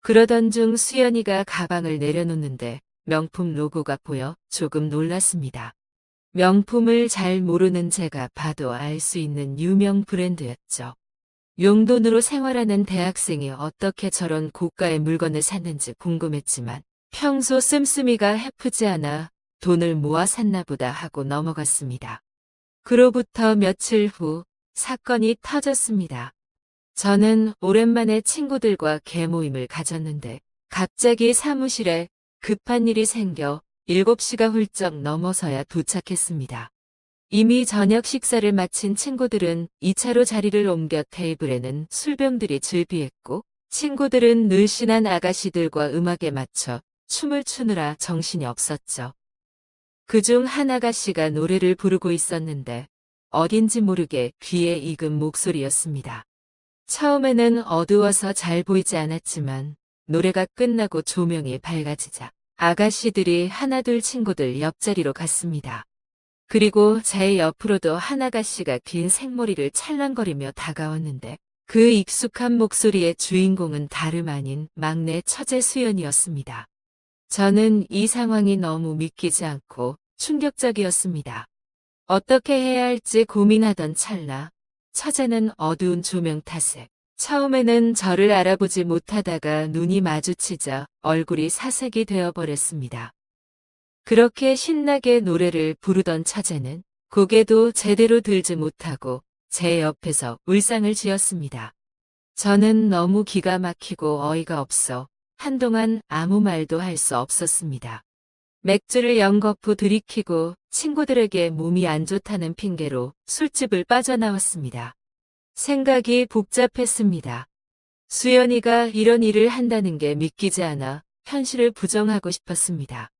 그러던 중 수연이가 가방을 내려놓는데 명품 로고가 보여 조금 놀랐습니다. 명품을 잘 모르는 제가 봐도 알 수 있는 유명 브랜드였죠. 용돈으로 생활하는 대학생이 어떻게 저런 고가의 물건을 샀는지 궁금했지만 평소 씀씀이가 해프지 않아 돈을 모아 샀나 보다 하고 넘어갔습니다. 그로부터 며칠 후 사건이 터졌습니다. 저는 오랜만에 친구들과 개모임을 가졌는데 갑자기 사무실에 급한 일이 생겨 7시가 훌쩍 넘어서야 도착했습니다. 이미 저녁 식사를 마친 친구들은 2차로 자리를 옮겨 테이블에는 술병들이 즐비했고 친구들은 늘씬한 아가씨들과 음악에 맞춰 춤을 추느라 정신이 없었죠. 그중 한 아가씨가 노래를 부르고 있었는데 어딘지 모르게 귀에 익은 목소리였습니다. 처음에는 어두워서 잘 보이지 않았지만 노래가 끝나고 조명이 밝아지자 아가씨들이 하나둘 친구들 옆자리로 갔습니다. 그리고 제 옆으로도 한 아가씨가 긴 생머리를 찰랑거리며 다가왔는데 그 익숙한 목소리의 주인공은 다름 아닌 막내 처제 수연이었습니다. 저는 이 상황이 너무 믿기지 않고 충격적이었습니다. 어떻게 해야 할지 고민하던 찰나 처제는 어두운 조명 탓에 처음에는 저를 알아보지 못하다가 눈이 마주치자 얼굴이 사색이 되어버렸습니다. 그렇게 신나게 노래를 부르던 처제는 고개도 제대로 들지 못하고 제 옆에서 울상을 지었습니다. 저는 너무 기가 막히고 어이가 없어 한동안 아무 말도 할 수 없었습니다. 맥주를 연거푸 들이키고 친구들에게 몸이 안 좋다는 핑계로 술집을 빠져나왔습니다. 생각이 복잡했습니다. 수연이가 이런 일을 한다는 게 믿기지 않아 현실을 부정하고 싶었습니다.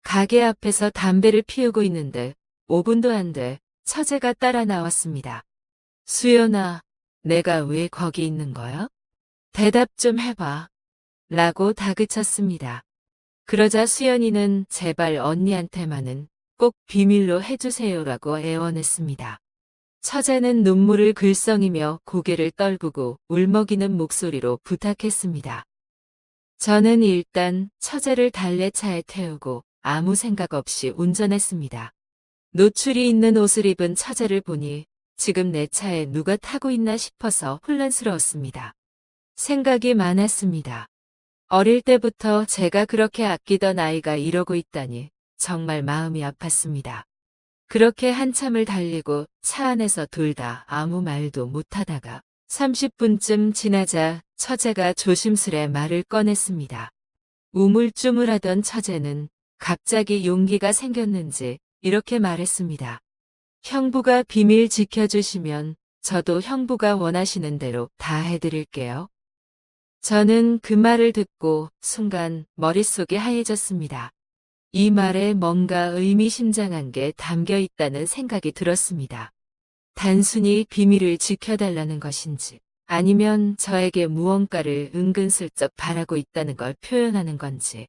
가게 앞에서 담배를 피우고 있는데 5분도 안 돼 처제가 따라 나왔습니다. 수연아, 내가 왜 거기 있는 거야? 대답 좀 해봐. 라고 다그쳤습니다. 그러자 수연이는 제발 언니한테만은 꼭 비밀로 해주세요라고 애원했습니다. 처제는 눈물을 글썽이며 고개를 떨구고 울먹이는 목소리로 부탁했습니다. 저는 일단 처제를 달래차에 태우고 아무 생각 없이 운전했습니다. 노출이 있는 옷을 입은 처제를 보니 지금 내 차에 누가 타고 있나 싶어서 혼란스러웠습니다. 생각이 많았습니다. 어릴 때부터 제가 그렇게 아끼던 아이가 이러고 있다니 정말 마음이 아팠습니다. 그렇게 한참을 달리고 차 안에서 둘 다 아무 말도 못하다가 30분쯤 지나자 처제가 조심스레 말을 꺼냈습니다. 우물쭈물하던 처제는 갑자기 용기가 생겼는지 이렇게 말했습니다. 형부가 비밀 지켜주시면 저도 형부가 원하시는 대로 다 해드릴게요. 저는 그 말을 듣고 순간 머릿속이 하얘졌습니다. 이 말에 뭔가 의미심장한 게 담겨 있다는 생각이 들었습니다. 단순히 비밀을 지켜달라는 것인지 아니면 저에게 무언가를 은근슬쩍 바라고 있다는 걸 표현하는 건지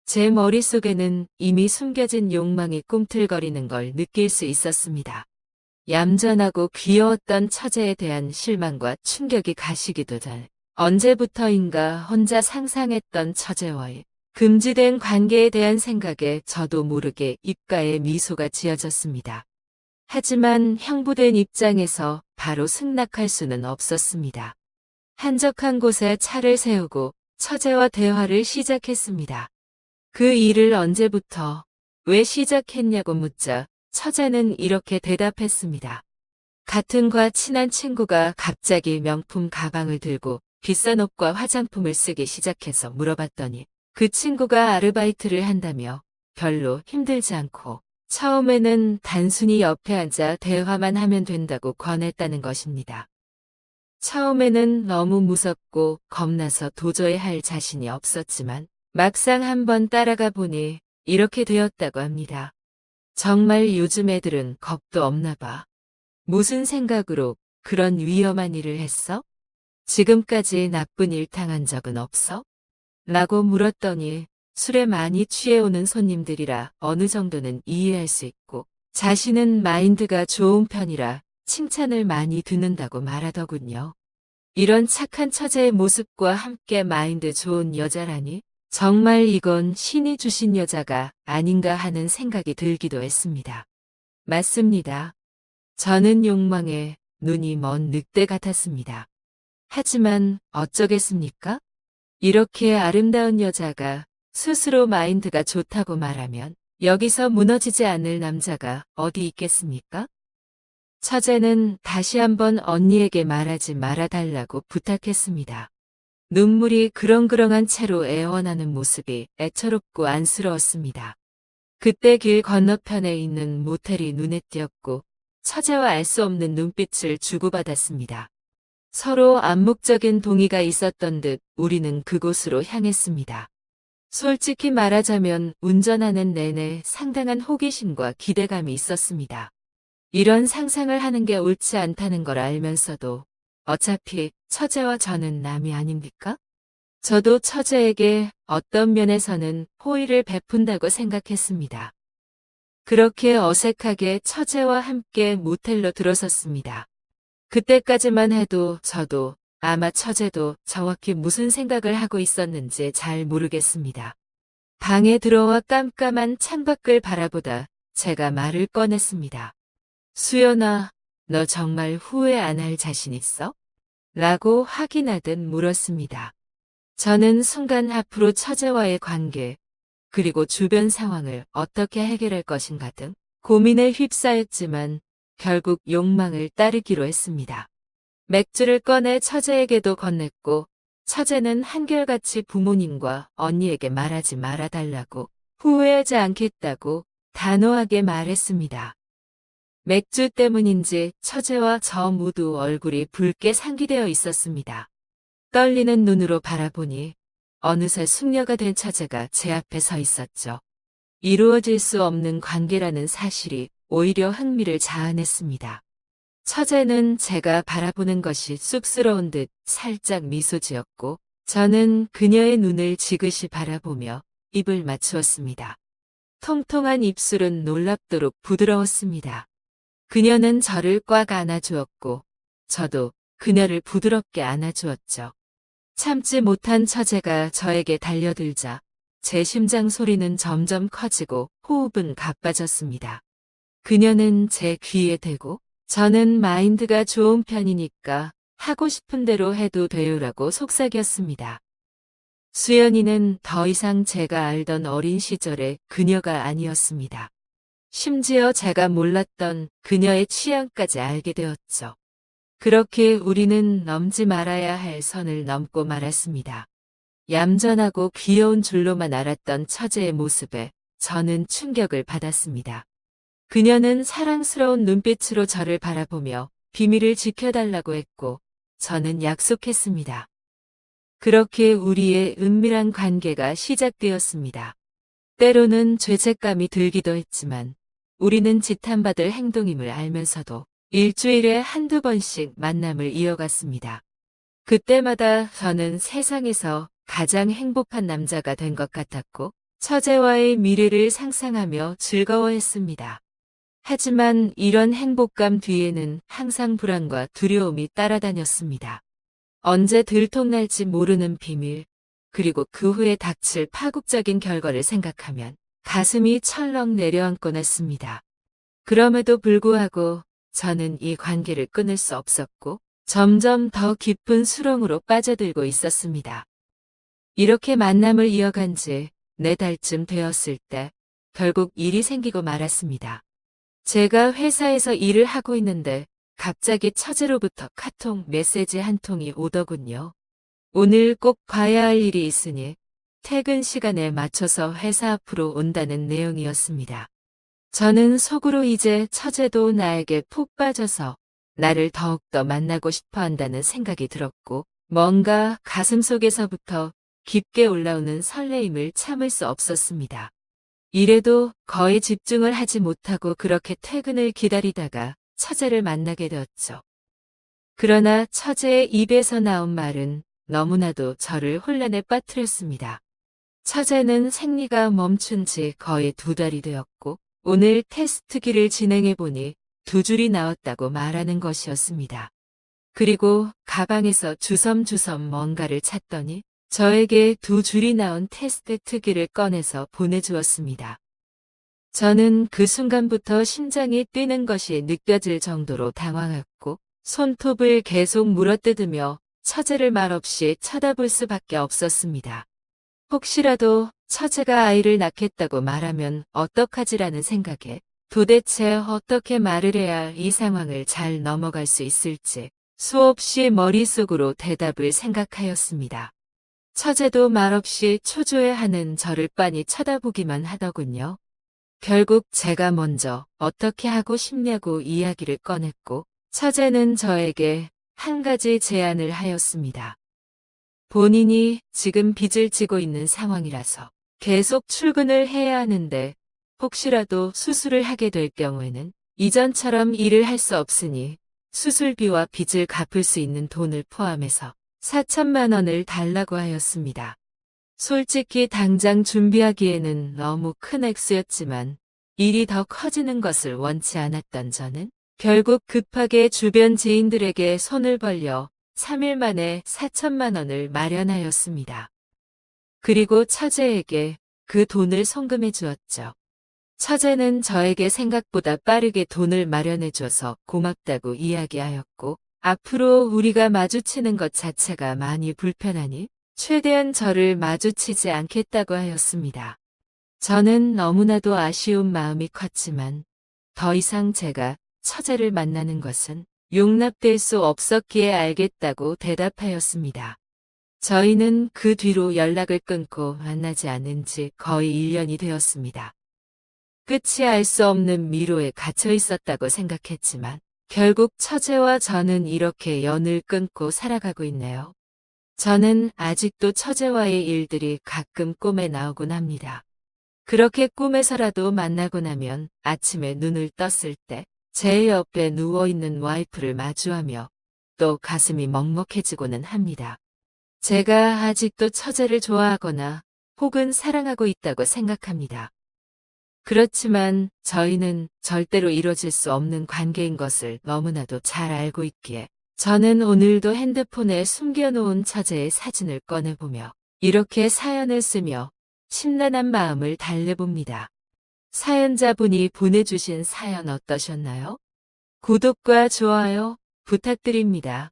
제 머릿속에는 이미 숨겨진 욕망이 꿈틀거리는 걸 느낄 수 있었습니다. 얌전하고 귀여웠던 처제에 대한 실망과 충격이 가시기도 전 언제부터인가 혼자 상상했던 처제와의 금지된 관계에 대한 생각에 저도 모르게 입가에 미소가 지어졌습니다. 하지만 형부된 입장에서 바로 승낙할 수는 없었습니다. 한적한 곳에 차를 세우고 처제와 대화를 시작했습니다. 그 일을 언제부터 왜 시작했냐고 묻자 처제는 이렇게 대답했습니다. 같은 과 친한 친구가 갑자기 명품 가방을 들고 비싼 옷과 화장품을 쓰기 시작해서 물어봤더니 그 친구가 아르바이트를 한다며 별로 힘들지 않고 처음에는 단순히 옆에 앉아 대화만 하면 된다고 권했다는 것입니다. 처음에는 너무 무섭고 겁나서 도저히 할 자신이 없었지만 막상 한번 따라가 보니 이렇게 되었다고 합니다. 정말 요즘 애들은 겁도 없나 봐. 무슨 생각으로 그런 위험한 일을 했어? 지금까지 나쁜 일 당한 적은 없어? 라고 물었더니 술에 많이 취해오는 손님들이라 어느 정도는 이해할 수 있고 자신은 마인드가 좋은 편이라 칭찬을 많이 듣는다고 말하더군요. 이런 착한 처제의 모습과 함께 마인드 좋은 여자라니 정말 이건 신이 주신 여자가 아닌가 하는 생각이 들기도 했습니다. 맞습니다. 저는 욕망에 눈이 먼 늑대 같았습니다. 하지만 어쩌겠습니까? 이렇게 아름다운 여자가 스스로 마인드가 좋다고 말하면 여기서 무너지지 않을 남자가 어디 있겠습니까? 처제는 다시 한번 언니에게 말하지 말아달라고 부탁했습니다. 눈물이 그렁그렁한 채로 애원하는 모습이 애처롭고 안쓰러웠습니다. 그때 길 건너편에 있는 모텔이 눈에 띄었고 처제와 알 수 없는 눈빛을 주고받았습니다. 서로 암묵적인 동의가 있었던 듯 우리는 그곳으로 향했습니다. 솔직히 말하자면 운전하는 내내 상당한 호기심과 기대감이 있었습니다. 이런 상상을 하는 게 옳지 않다는 걸 알면서도 어차피 처제와 저는 남이 아닙니까? 저도 처제에게 어떤 면에서는 호의를 베푼다고 생각했습니다. 그렇게 어색하게 처제와 함께 모텔로 들어섰습니다. 그때까지만 해도 저도 아마 처제도 정확히 무슨 생각을 하고 있었는지 잘 모르겠습니다. 방에 들어와 깜깜한 창밖을 바라보다 제가 말을 꺼냈습니다. 수연아, 너 정말 후회 안 할 자신 있어? 라고 확인하듯 물었습니다. 저는 순간 앞으로 처제와의 관계, 그리고 주변 상황을 어떻게 해결할 것인가 등 고민에 휩싸였지만 결국 욕망을 따르기로 했습니다. 맥주를 꺼내 처제에게도 건넸고 처제는 한결같이 부모님과 언니에게 말하지 말아달라고 후회하지 않겠다고 단호하게 말했습니다. 맥주 때문인지 처제와 저 모두 얼굴이 붉게 상기되어 있었습니다. 떨리는 눈으로 바라보니 어느새 숙녀가 된 처제가 제 앞에 서 있었죠. 이루어질 수 없는 관계라는 사실이 오히려 흥미를 자아냈습니다. 처제는 제가 바라보는 것이 쑥스러운 듯 살짝 미소 지었고 저는 그녀의 눈을 지그시 바라보며 입을 맞추었습니다. 통통한 입술은 놀랍도록 부드러웠습니다. 그녀는 저를 꽉 안아주었고 저도 그녀를 부드럽게 안아주었죠. 참지 못한 처제가 저에게 달려들자 제 심장 소리는 점점 커지고 호흡은 가빠졌습니다. 그녀는 제 귀에 대고 저는 마인드가 좋은 편이니까 하고 싶은 대로 해도 돼요라고 속삭였습니다. 수연이는 더 이상 제가 알던 어린 시절의 그녀가 아니었습니다. 심지어 제가 몰랐던 그녀의 취향까지 알게 되었죠. 그렇게 우리는 넘지 말아야 할 선을 넘고 말았습니다. 얌전하고 귀여운 줄로만 알았던 처제의 모습에 저는 충격을 받았습니다. 그녀는 사랑스러운 눈빛으로 저를 바라보며 비밀을 지켜달라고 했고 저는 약속했습니다. 그렇게 우리의 은밀한 관계가 시작되었습니다. 때로는 죄책감이 들기도 했지만 우리는 지탄받을 행동임을 알면서도 일주일에 한두 번씩 만남을 이어갔습니다. 그때마다 저는 세상에서 가장 행복한 남자가 된 것 같았고 처제와의 미래를 상상하며 즐거워했습니다. 하지만 이런 행복감 뒤에는 항상 불안과 두려움이 따라다녔습니다. 언제 들통날지 모르는 비밀, 그리고 그 후에 닥칠 파국적인 결과를 생각하면 가슴이 철렁 내려앉곤 했습니다. 그럼에도 불구하고 저는 이 관계를 끊을 수 없었고 점점 더 깊은 수렁으로 빠져들고 있었습니다. 이렇게 만남을 이어간 지 4달쯤 되었을 때 결국 일이 생기고 말았습니다. 제가 회사에서 일을 하고 있는데 갑자기 처제로부터 카톡 메시지 한 통이 오더군요. 오늘 꼭 봐야 할 일이 있으니 퇴근 시간에 맞춰서 회사 앞으로 온다는 내용이었습니다. 저는 속으로 이제 처제도 나에게 푹 빠져서 나를 더욱더 만나고 싶어 한다는 생각이 들었고 뭔가 가슴속에서부터 깊게 올라오는 설레임을 참을 수 없었습니다. 이래도 거의 집중을 하지 못하고 그렇게 퇴근을 기다리다가 처제를 만나게 되었죠. 그러나 처제의 입에서 나온 말은 너무나도 저를 혼란에 빠뜨렸습니다. 처제는 생리가 멈춘 지 거의 2달이 되었고 오늘 테스트기를 진행해보니 2줄이 나왔다고 말하는 것이었습니다. 그리고 가방에서 주섬주섬 뭔가를 찾더니 저에게 2줄이 나온 테스트기를 꺼내서 보내주었습니다. 저는 그 순간부터 심장이 뛰는 것이 느껴질 정도로 당황했고 손톱을 계속 물어뜯으며 처제를 말없이 쳐다볼 수밖에 없었습니다. 혹시라도 처제가 아이를 낳겠다고 말하면 어떡하지라는 생각에 도대체 어떻게 말을 해야 이 상황을 잘 넘어갈 수 있을지 수없이 머릿속으로 대답을 생각하였습니다. 처제도 말없이 초조해하는 저를 빤히 쳐다보기만 하더군요. 결국 제가 먼저 어떻게 하고 싶냐고 이야기를 꺼냈고, 처제는 저에게 한 가지 제안을 하였습니다. 본인이 지금 빚을 지고 있는 상황이라서 계속 출근을 해야 하는데, 혹시라도 수술을 하게 될 경우에는 이전처럼 일을 할 수 없으니 수술비와 빚을 갚을 수 있는 돈을 포함해서 4천만 원을 달라고 하였습니다. 솔직히 당장 준비하기에는 너무 큰 액수였지만 일이 더 커지는 것을 원치 않았던 저는 결국 급하게 주변 지인들에게 손을 벌려 3일 만에 4천만 원을 마련하였습니다. 그리고 처제에게 그 돈을 송금해 주었죠. 처제는 저에게 생각보다 빠르게 돈을 마련해줘서 고맙다고 이야기하였고, 앞으로 우리가 마주치는 것 자체가 많이 불편하니 최대한 저를 마주치지 않겠다고 하였습니다. 저는 너무나도 아쉬운 마음이 컸지만 더 이상 제가 처제를 만나는 것은 용납될 수 없었기에 알겠다고 대답하였습니다. 저희는 그 뒤로 연락을 끊고 만나지 않은 지 거의 1년이 되었습니다. 끝이 알 수 없는 미로에 갇혀 있었다고 생각했지만 결국 처제와 저는 이렇게 연을 끊고 살아가고 있네요. 저는 아직도 처제와의 일들이 가끔 꿈에 나오곤 합니다. 그렇게 꿈에서라도 만나고 나면 아침에 눈을 떴을 때 제 옆에 누워있는 와이프를 마주하며 또 가슴이 먹먹해지고는 합니다. 제가 아직도 처제를 좋아하거나 혹은 사랑하고 있다고 생각합니다. 그렇지만 저희는 절대로 이루어질 수 없는 관계인 것을 너무나도 잘 알고 있기에 저는 오늘도 핸드폰에 숨겨놓은 처제의 사진을 꺼내보며 이렇게 사연을 쓰며 심란한 마음을 달래봅니다. 사연자분이 보내주신 사연 어떠셨나요? 구독과 좋아요 부탁드립니다.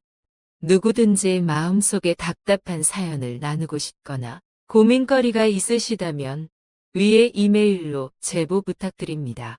누구든지 마음속에 답답한 사연을 나누고 싶거나 고민거리가 있으시다면 위에 이메일로 제보 부탁드립니다.